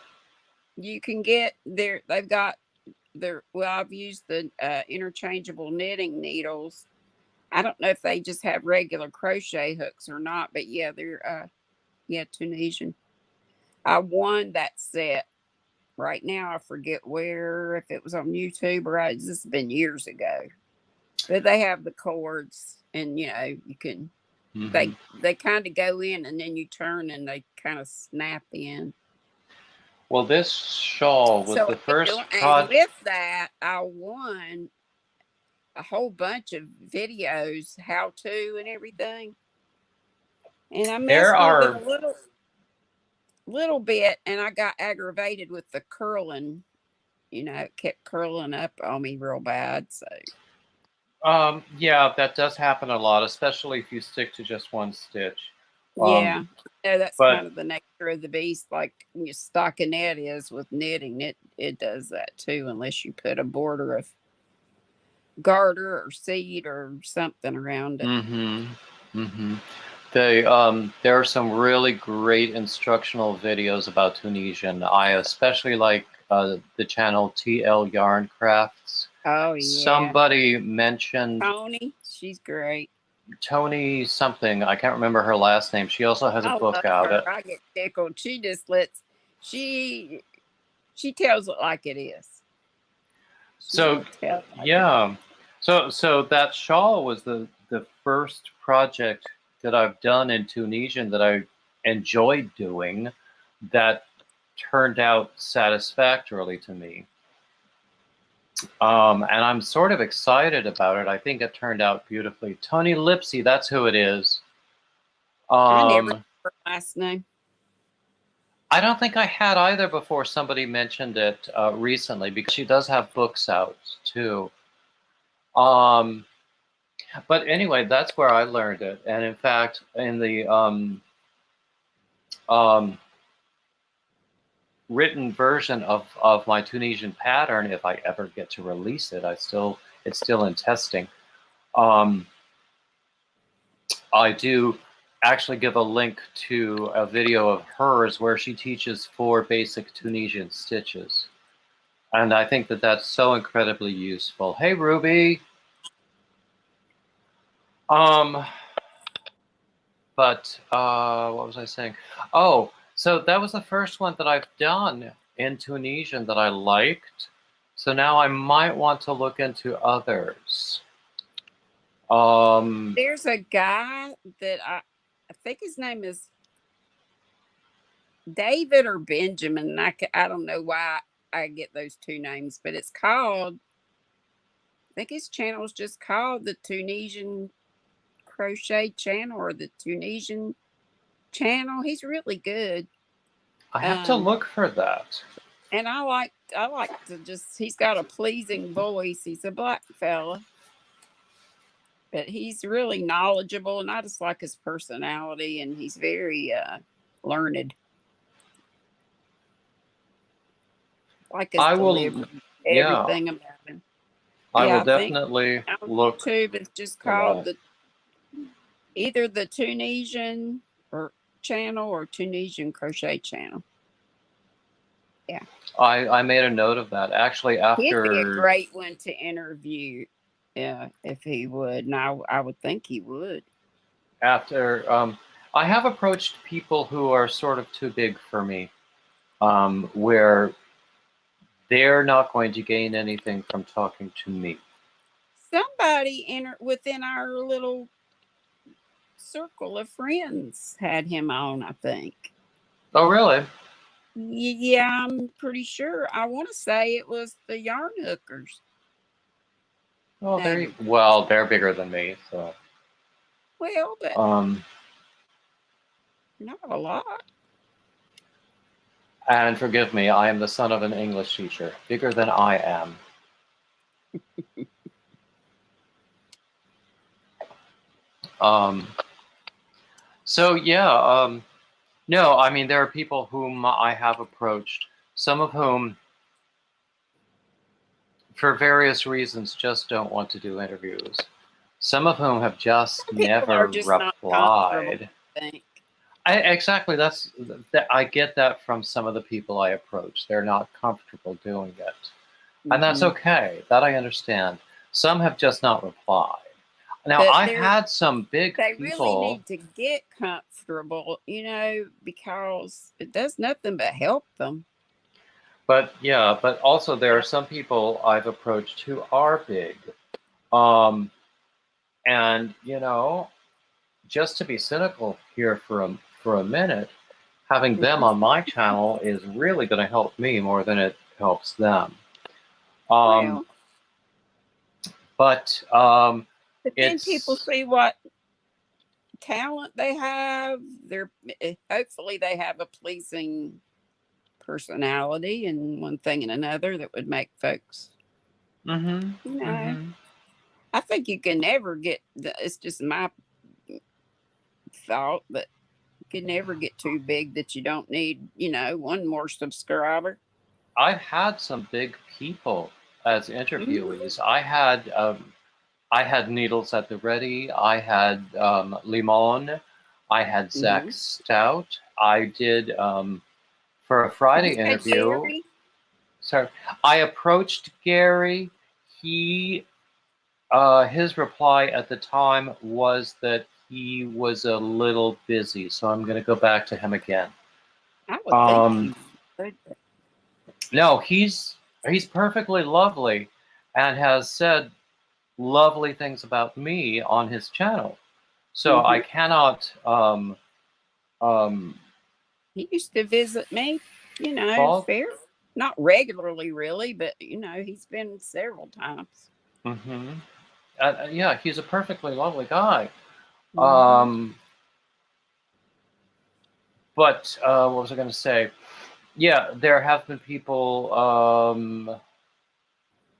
You can get they've got I've used the interchangeable knitting needles. I don't know if they just have regular crochet hooks or not, but yeah, they're Tunisian. I won that set. Right now, I forget where, if it was on YouTube or this has been years ago. But they have the cords, and you know you can. Mm-hmm. They kind of go in, and then you turn, and they kind of snap in. Well, this shawl was the first project. With that, I won a whole bunch of videos, how to, and everything. And I messed with it a little bit, and I got aggravated with the curling. You know, it kept curling up on me real bad. So yeah, that does happen a lot, especially if you stick to just one stitch. Yeah, that's kind of the nature of the beast. Like your stockinette is with knitting, it does that too, unless you put a border of garter or seed or something around it. Mm-hmm. Mm-hmm. There are some really great instructional videos about Tunisian. I especially like the channel TL Yarn Crafts. Oh, yeah. Somebody mentioned Tony. She's great. Tony something. I can't remember her last name. She also has a book out. I get tickled. She just she tells it like it is. So yeah. So that shawl was the first project that I've done in Tunisian that I enjoyed doing that turned out satisfactorily to me. And I'm sort of excited about it. I think it turned out beautifully. Tony Lipsy, that's who it is. I never heard her last name. I don't think I had either before somebody mentioned it recently, because she does have books out too. But anyway, that's where I learned it. And in fact, in the written version of my Tunisian pattern, if I ever get to release it. It's still in testing. I do actually give a link to a video of hers where she teaches 4 basic Tunisian stitches. And I think that that's so incredibly useful. Hey, Ruby. But what was I saying? Oh, so that was the first one that I've done in Tunisian that I liked. So now I might want to look into others. There's a guy that I think his name is David or Benjamin. I don't know why I get those 2 names, but it's called, I think his channel is just called the Tunisian Crochet Channel or the Tunisian Channel. He's really good. I have to look for that. And I like to just, he's got a pleasing voice. He's a black fella, but he's really knowledgeable, and I just like his personality, and he's very learned. Like his delivery, everything about him. I will definitely look. YouTube is just called either the Tunisian or channel or Tunisian Crochet Channel. Yeah. I made a note of that. Actually, after he'd be a great one to interview, if he would. And I would think he would. After I have approached people who are sort of too big for me, where they're not going to gain anything from talking to me. Somebody within our little circle of friends had him on, I think. Oh, really? Yeah, I'm pretty sure. I want to say it was the Yarn Hookers. Oh, they're bigger than me, so. Well, but not a lot. And forgive me, I am the son of an English teacher. Bigger than I am. So yeah, no, I mean, there are people whom I have approached, some of whom, for various reasons, just don't want to do interviews. Some of whom have just never replied. Exactly, I get that from some of the people I approach. They're not comfortable doing it. And that's okay. That I understand. Some have just not replied. Now, I've had some big people. They really need to get comfortable, because it does nothing but help them. But yeah, but also there are some people I've approached who are big. And, just to be cynical here for a minute, having them on my channel is really going to help me more than it helps them. But then people see what talent they have. Hopefully they have a pleasing personality and one thing and another that would make folks. I think you can never get. It's just my thought, but you can never get too big that you don't need, one more subscriber. I've had some big people as interviewees. I had Needles at the Ready. I had Limon. I had Zach Stout. I did for a Friday interview. Sorry, I approached Gary. He his reply at the time was that he was a little busy, so I'm going to go back to him again. I would think no, he's perfectly lovely and has said lovely things about me on his channel. So I cannot he used to visit me, not regularly really, but he's been several times. Yeah, he's a perfectly lovely guy. But what was I going to say? Yeah, there have been people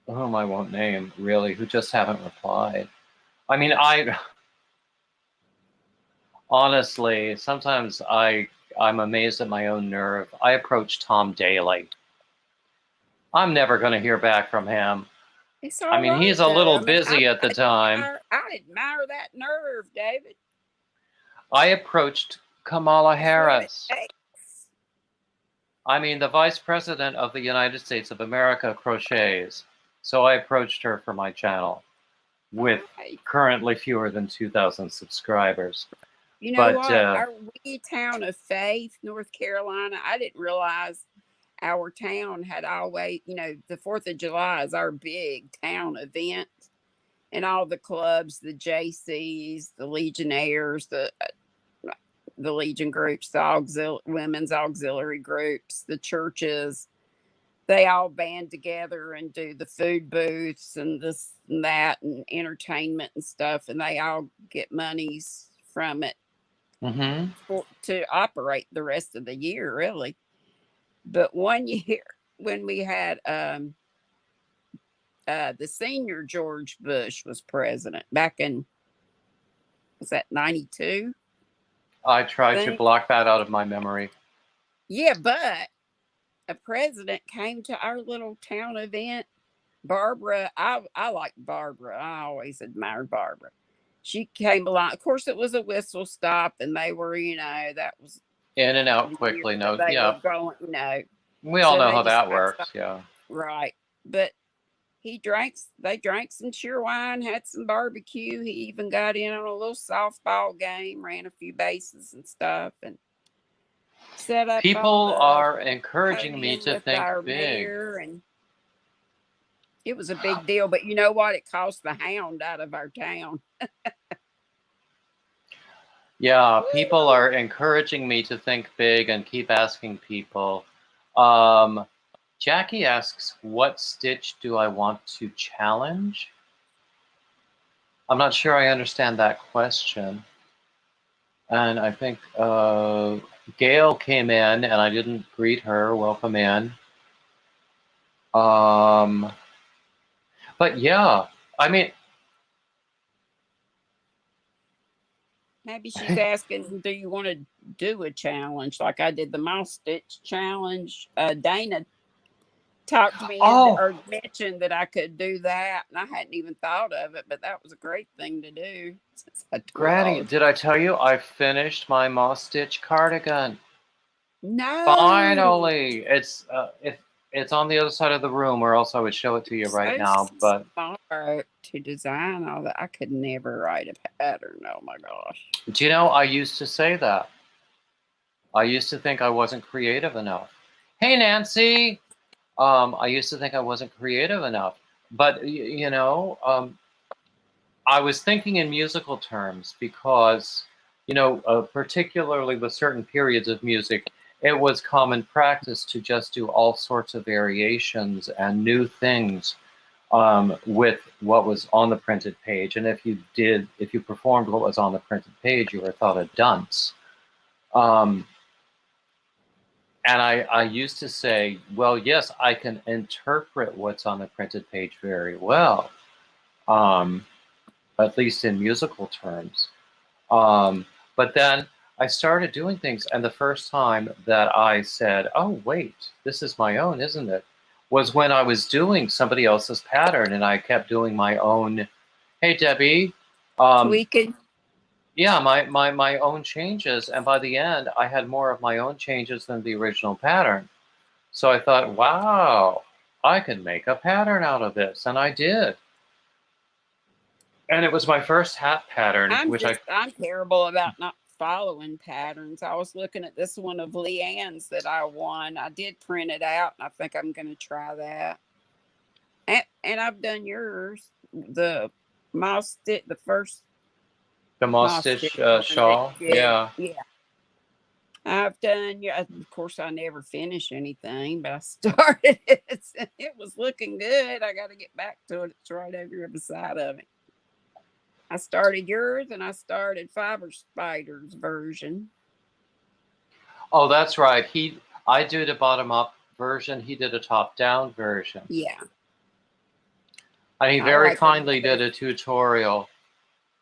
whom I won't name, really, who just haven't replied. I mean, honestly, sometimes I I'm amazed at my own nerve. I approached Tom Daly. I'm never going to hear back from him. It's I all mean, right he's a though. little I mean, busy at the time. I admire that nerve, David. I approached Kamala That's what it Harris. takes. I mean, the Vice President of the United States of America crochets. So I approached her for my channel with Right. currently fewer than 2,000 subscribers. You know But what? Our wee town of Faith, North Carolina, I didn't realize our town had always, the 4th of July is our big town event. And all the clubs, the JCs, the Legionnaires, the Legion groups, the women's auxiliary groups, the churches, they all band together and do the food booths and this and that and entertainment and stuff. And they all get monies from it to operate the rest of the year, really. But one year when we had the senior George Bush was president back in, was that 92? I tried to block that out of my memory. Yeah, but a president came to our little town event. Barbara, I like Barbara. I always admired Barbara. She came along. Of course, it was a whistle stop, and they were, that was in and out quickly. No, they yeah, were going, we all so know how that works. Yeah, right. But they drank some Cheerwine, had some barbecue. He even got in on a little softball game, ran a few bases and stuff, and set up. People are encouraging me to think big. And it was a big deal, but you know what? It cost the hound out of our town. Yeah, people are encouraging me to think big and keep asking people. Jackie asks, what Stitch do I want to challenge? I'm not sure I understand that question. And I think Gail came in and I didn't greet her. Welcome in. But yeah, I mean, maybe she's asking, do you want to do a challenge like I did the Mouse Stitch challenge? Dana talked to me or mentioned that I could do that, and I hadn't even thought of it, but that was a great thing to do. Granny, did I tell you I finished my Moss Stitch cardigan? No. Finally, it's on the other side of the room, or else I would show it to you right now. But smart to design all that, I could never write a pattern. Oh my gosh! Do you know, I used to say that. I used to think I wasn't creative enough. Hey, Nancy. I used to think I wasn't creative enough, but I was thinking in musical terms because, particularly with certain periods of music, it was common practice to just do all sorts of variations and new things with what was on the printed page. And if you performed what was on the printed page, you were thought a dunce. And I used to say, well, yes, I can interpret what's on the printed page very well, at least in musical terms. But then I started doing things, and the first time that I said, oh, wait, this is my own, isn't it? Was when I was doing somebody else's pattern, and I kept doing my own. Hey, Debbie. Tweaking. Yeah, my own changes, and by the end, I had more of my own changes than the original pattern. So I thought, wow, I can make a pattern out of this, and I did. And it was my first hat pattern, I'm terrible about not following patterns. I was looking at this one of Leanne's that I won. I did print it out, and I think I'm going to try that. And I've done yours, the Moss Stitch, the first. The Moss Stitch shawl? Yeah. I've done, of course, I never finish anything, but I started it. It was looking good. I got to get back to it. It's right over here beside of it. I started yours, and I started Fiber Spider's version. Oh, that's right. I did a bottom-up version. He did a top-down version. Yeah. And he very kindly did a tutorial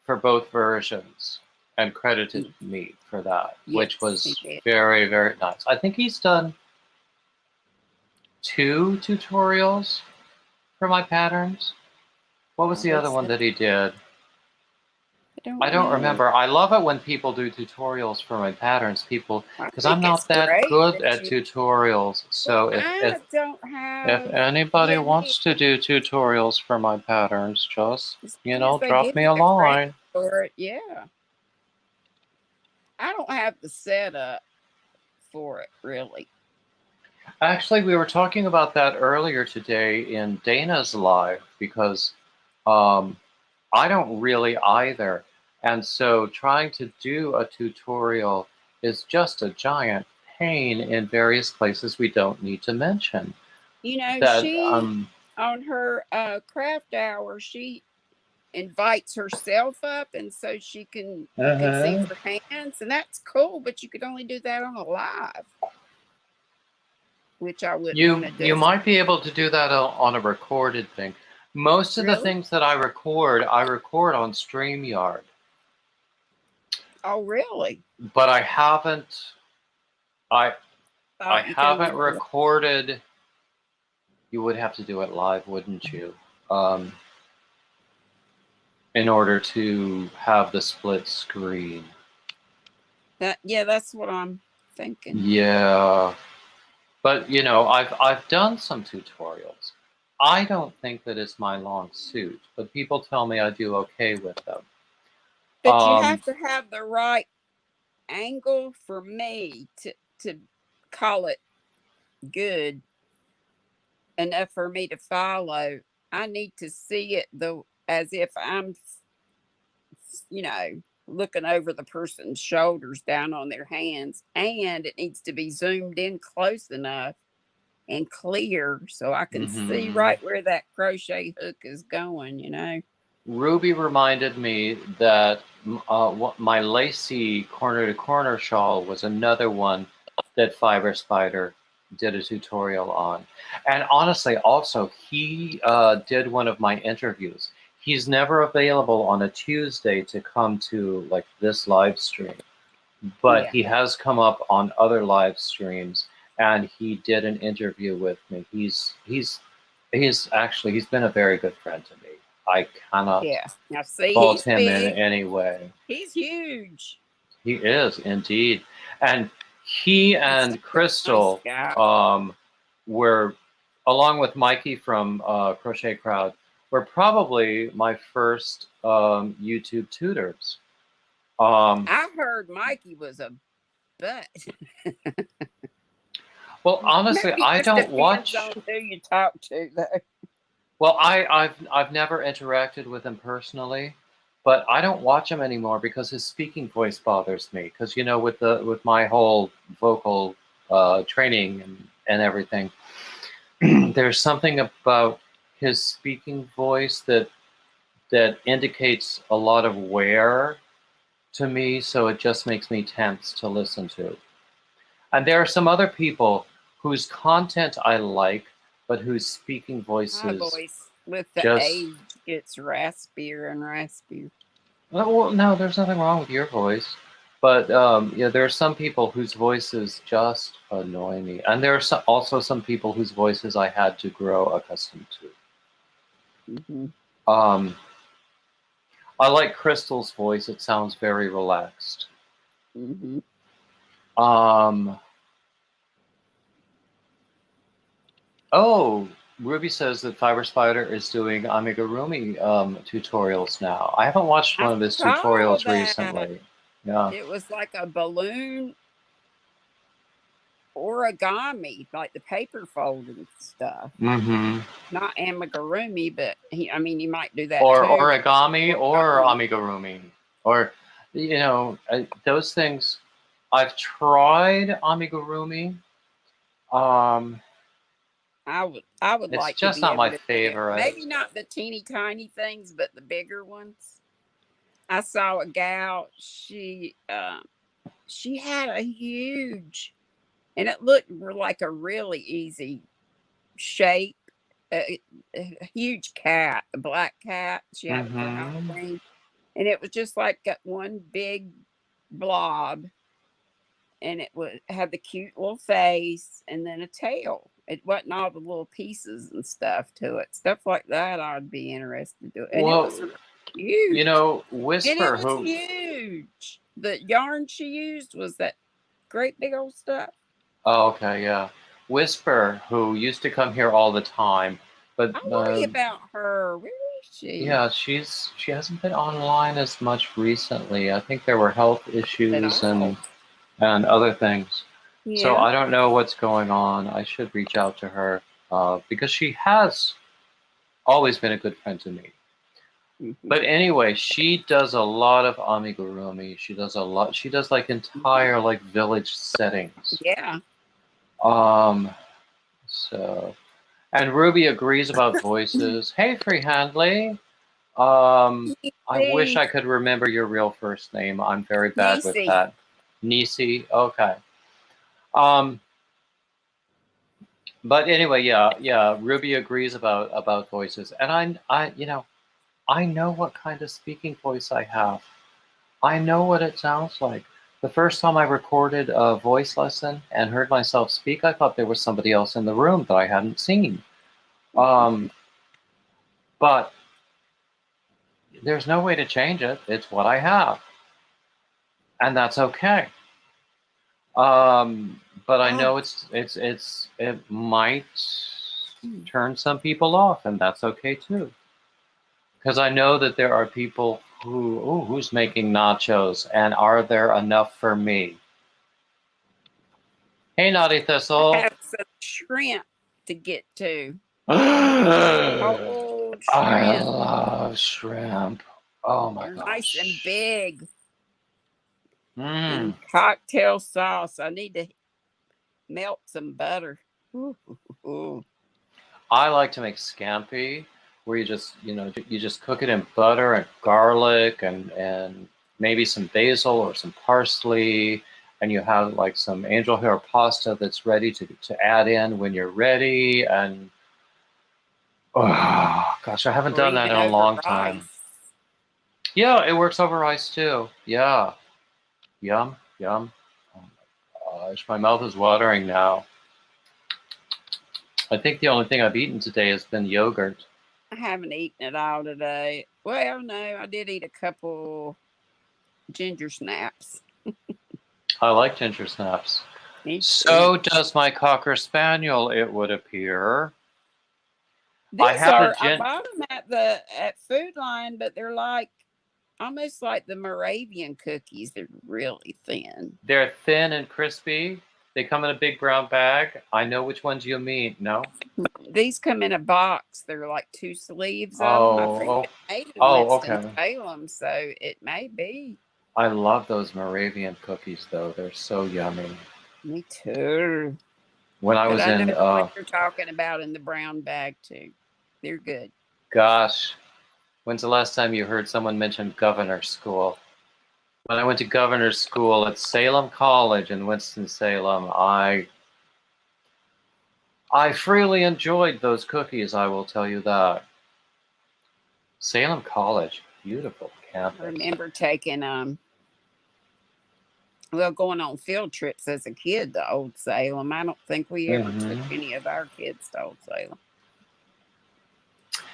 for both versions. and credited me for that, which Yes, was he did. very, very nice. I think he's done 2 tutorials for my patterns. What was the other one that he did? I don't know. remember. I love it when people do tutorials for my patterns. People, I because I'm think it's not that great good that at you. tutorials. So Well, I don't if have. anybody Give me wants to do tutorials for my patterns, just as long as they drop give me me a the credit line. for it. Yeah, I don't have the setup for it really. Actually, we were talking about that earlier today in Dana's live because um, I don't really either. And so trying to do a tutorial is just a giant pain in various places we don't need to mention. You know, That she on her craft hour, she invites herself up, and so she can see uh her hands, and that's cool. But you could only do that on a live, which I wouldn't want to you do. might be able to do that on a recorded thing. Most of the Really? things that I record on StreamYard, Oh, really? but I Thought you could only haven't do it. recorded. You would have to do it live, wouldn't you? In order to have the split screen. Yeah, that's what I'm thinking. Yeah, but I've done some tutorials. I don't think that it's my long suit, but people tell me I do okay with them. But you have to have the right angle for me to call it good enough for me to follow. I need to see it though as if I'm, looking over the person's shoulders down on their hands, and it needs to be zoomed in close enough and clear so I can see Mhm. right where that crochet hook is going. Ruby reminded me that my lacy corner to corner shawl was another one that Fiber Spider did a tutorial on. And honestly, also, he did one of my interviews. He's never available on a Tuesday to come to like this live stream, but Yeah. he has come up on other live streams and he did an interview with me. He's been a very good friend to me. I cannot Yeah. Now see, fault he's him in big. any way. He's huge. He is indeed, and he He's such and a nice Crystal guy. were, along with Mikey from Crochet Crowd, were probably my first YouTube tutors. I heard Mikey was a butt. Well, honestly, Maybe I just don't depends watch. on who you talk to, though. Well, I've never interacted with him personally, but I don't watch him anymore because his speaking voice bothers me. Because with my whole vocal training and everything, there's something about his speaking voice that indicates a lot of wear to me, so it just makes me tense to listen to. And there are some other people whose content I like, but whose speaking My voices voice with the just. age gets raspier and raspier. Well, no, there's nothing wrong with your voice, but there are some people whose voices just annoy me, and there are also some people whose voices I had to grow accustomed to. Hmm. I like Crystal's voice; it sounds very relaxed. Hmm. Um, oh, Ruby says that Fiber Spider is doing amigurumi tutorials now. I haven't watched I one of his saw tutorials that. recently. Yeah. It was like a balloon origami, like the paper folding stuff. Mm-hmm. Not amigurumi, but he might do that Or too. origami or Origami. amigurumi, or those things. I've tried amigurumi. Um, I would it's like to just be not able my to do it. favorite. Maybe not the teeny tiny things, but the bigger ones. I saw a gal. She had a huge, and it looked like a really easy shape. A huge cat, a black cat. She had it for Mm-hmm. Halloween, and it was just like got one big blob, and it would have the cute little face and then a tail. It wasn't all the little pieces and stuff to it. Stuff like that I'd be interested to. And it Well, was huge. And it Whisper, was who huge. The yarn she used was that great big old stuff. Oh, okay, yeah. Whisper, who used to come here all the time, but I worry about her. Where is she? yeah, she hasn't been online as much recently. I think there were health issues and other things. So Yeah. I don't know what's going on. I should reach out to her because she has always been a good friend to me. But anyway, she does a lot of amigurumi. She does a lot. She does like entire like village settings. Yeah. So, and Ruby agrees about voices. Hey, Free Handley. I wish I could remember your real first name. I'm very bad with that. Nisi. Okay. But anyway, yeah. Ruby agrees about voices, and I know what kind of speaking voice I have. I know what it sounds like. The first time I recorded a voice lesson and heard myself speak, I thought there was somebody else in the room that I hadn't seen. But there's no way to change it. It's what I have, and that's okay. But I know it might turn some people off, and that's okay too. Because I know that there are people who's making nachos, and are there enough for me? Hey, Naughty Thistle. I have some shrimp to get to. Cold shrimp. I love shrimp. Oh my gosh. Nice and big. And cocktail sauce. I need to melt some butter. Ooh. I like to make scampi, where you just cook it in butter and garlic and maybe some basil or some parsley, and you have like some angel hair pasta that's ready to add in when you're ready. And oh gosh, I haven't done that in a long time. Yeah, it works over rice too. Yeah. Yum, yum. Oh my gosh, my mouth is watering now. I think the only thing I've eaten today has been yogurt. I haven't eaten it all today. Well, no, I did eat a couple ginger snaps. I like ginger snaps. So does my Cocker Spaniel, it would appear. I bought them at Food Line, but they're like almost like the Moravian cookies. They're really thin. They're thin and crispy. They come in a big brown bag. I know which ones you mean. No? These come in a box. They're like 2 sleeves. Oh, okay. Salem, so it may be. I love those Moravian cookies, though. They're so yummy. Me too. When I was in, what you're talking about in the brown bag too. They're good. Gosh, when's the last time you heard someone mention Governor School? When I went to Governor School at Salem College in Winston-Salem, I freely enjoyed those cookies, I will tell you that. Salem College, beautiful campus. I remember taking going on field trips as a kid to Old Salem. I don't think we ever took any of our kids to Old Salem.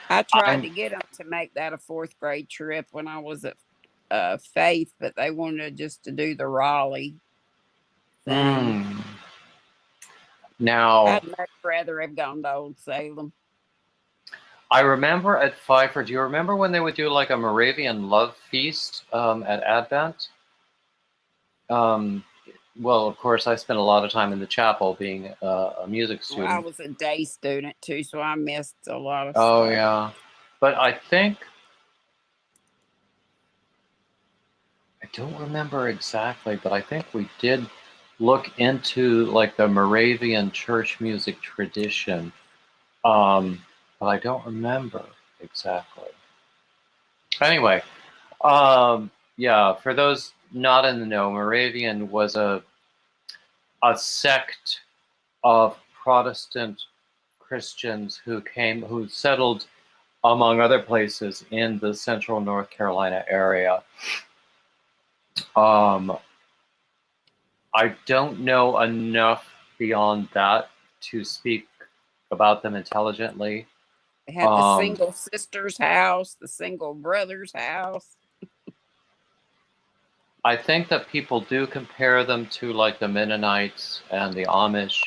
I tried to get them to make that a 4th grade trip when I was at Faith, but they wanted just to do the Raleigh thing. Now, I'd much rather have gone to Old Salem. I remember at Pfeiffer, do you remember when they would do like a Moravian love feast at Advent? Well, of course, I spent a lot of time in the chapel being a music student. Well, I was a day student too, so I missed a lot of stuff. Oh, yeah. But I don't remember exactly, but I think we did look into like the Moravian church music tradition. But I don't remember exactly. Anyway, yeah, for those not in the know, Moravian was a sect of Protestant Christians who settled, among other places, in the central North Carolina area. Um, I don't know enough beyond that to speak about them intelligently. They have the single sister's house, the single brother's house. I think that people do compare them to like the Mennonites and the Amish,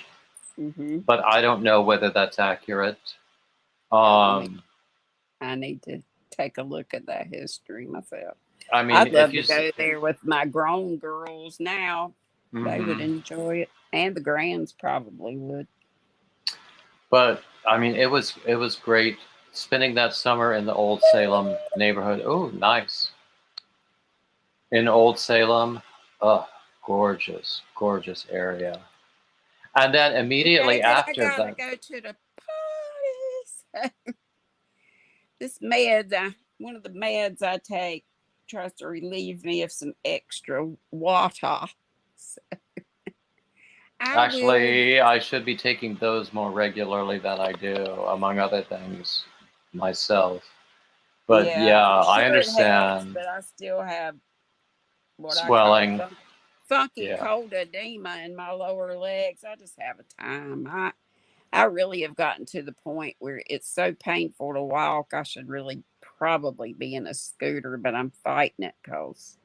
but I don't know whether that's accurate. I need to take a look at that history myself. I mean, I'd love to go there with my grown girls now. They would Mm-hmm. enjoy it, and the grands probably would. But I mean, it was great spending that summer in the Old Salem neighborhood. Oh, nice. In Old Salem, gorgeous, gorgeous area. And then immediately after I gotta that, go to the parties. This meds, one of the meds I take tries to relieve me of some extra water. So I should be taking those more regularly than I do, among other things, myself. But yeah, I understand. Helps, but I still have what swelling. I call funky cold edema in my lower legs. I just have a time. I really have gotten to the point where it's so painful to walk. I should really probably be in a scooter, but I'm fighting it because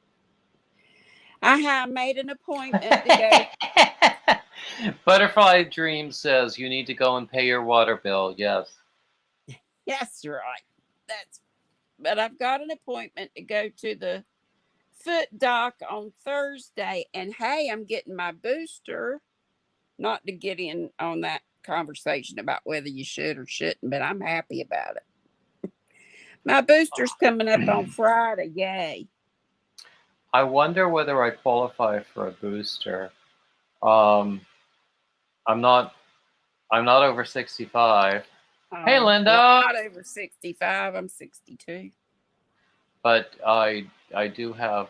I have made an appointment to go. Butterfly Dream says you need to go and pay your water bill. Yes. That's right. But I've got an appointment to go to the foot doc on Thursday, and hey, I'm getting my booster. Not to get in on that conversation about whether you should or shouldn't, but I'm happy about it. My booster's coming up on Friday. Yay. I wonder whether I qualify for a booster. I'm not over 65. Hey, Linda. Well, I'm not over 65. I'm 62. But I do have.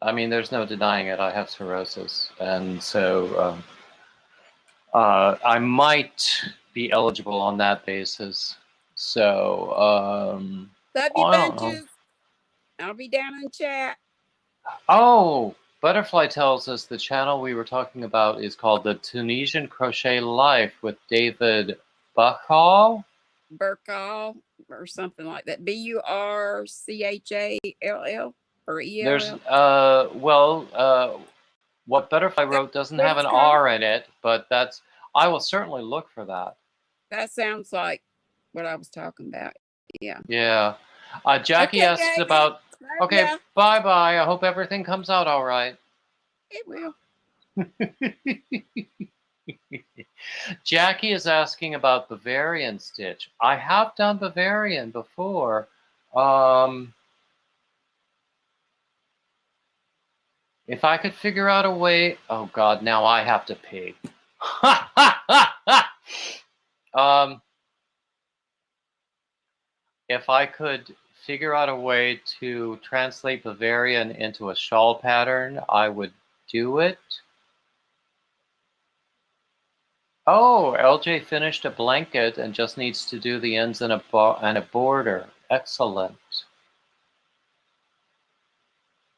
I mean, there's no denying it. I have cirrhosis, and so I might be eligible on that basis. So, love you bunches. I'll be down in chat. Oh, Butterfly tells us the channel we were talking about is called the Tunisian Crochet Life with David Burchall or something like that. Burchall or ELL. There's what Butterfly wrote doesn't have an R in it, but I will certainly look for that. That sounds like what I was talking about. Yeah. Yeah. Jackie asks about. Okay, bye-bye. I hope everything comes out all right. It will. Jackie is asking about Bavarian stitch. I have done Bavarian before. If I could figure out a way. Oh God, now I have to pee. If I could figure out a way to translate Bavarian into a shawl pattern, I would do it. Oh, LJ finished a blanket and just needs to do the ends and a border. Excellent.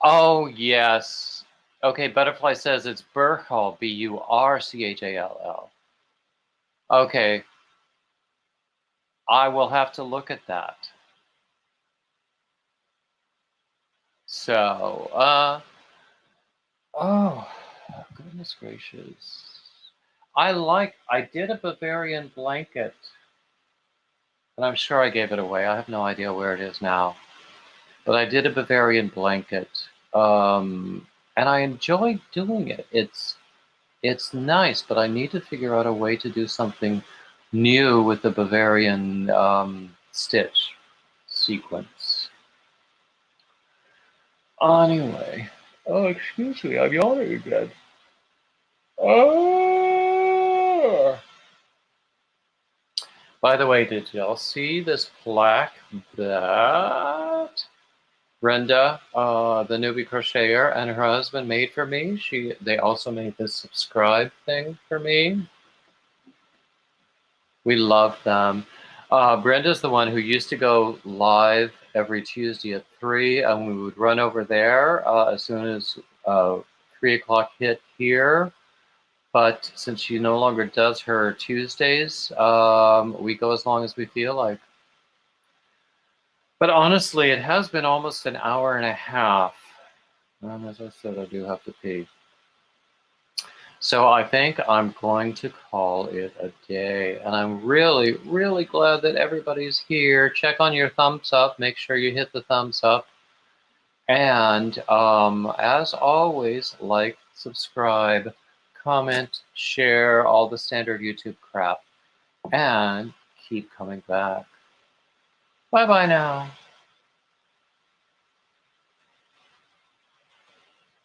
Oh, yes. Okay, Butterfly says it's Burchall, Burchall. Okay. I will have to look at that. So, oh, goodness gracious. I did a Bavarian blanket, and I'm sure I gave it away. I have no idea where it is now. But I did a Bavarian blanket, and I enjoy doing it. It's nice, but I need to figure out a way to do something new with the Bavarian stitch sequence. Anyway, oh, excuse me, I'm yawning again. Oh. By the way, did y'all see this plaque that Brenda, the newbie crocheter, and her husband made for me? They also made this subscribe thing for me. We love them. Brenda's the one who used to go live every Tuesday at 3, and we would run over there as soon as 3 o'clock hit here. But since she no longer does her Tuesdays, we go as long as we feel like. But honestly, it has been almost an hour and a half. And as I said, I do have to pee. So I think I'm going to call it a day. And I'm really, really glad that everybody's here. Check on your thumbs up. Make sure you hit the thumbs up. And as always, like, subscribe, comment, share, all the standard YouTube crap. And keep coming back. Bye-bye now.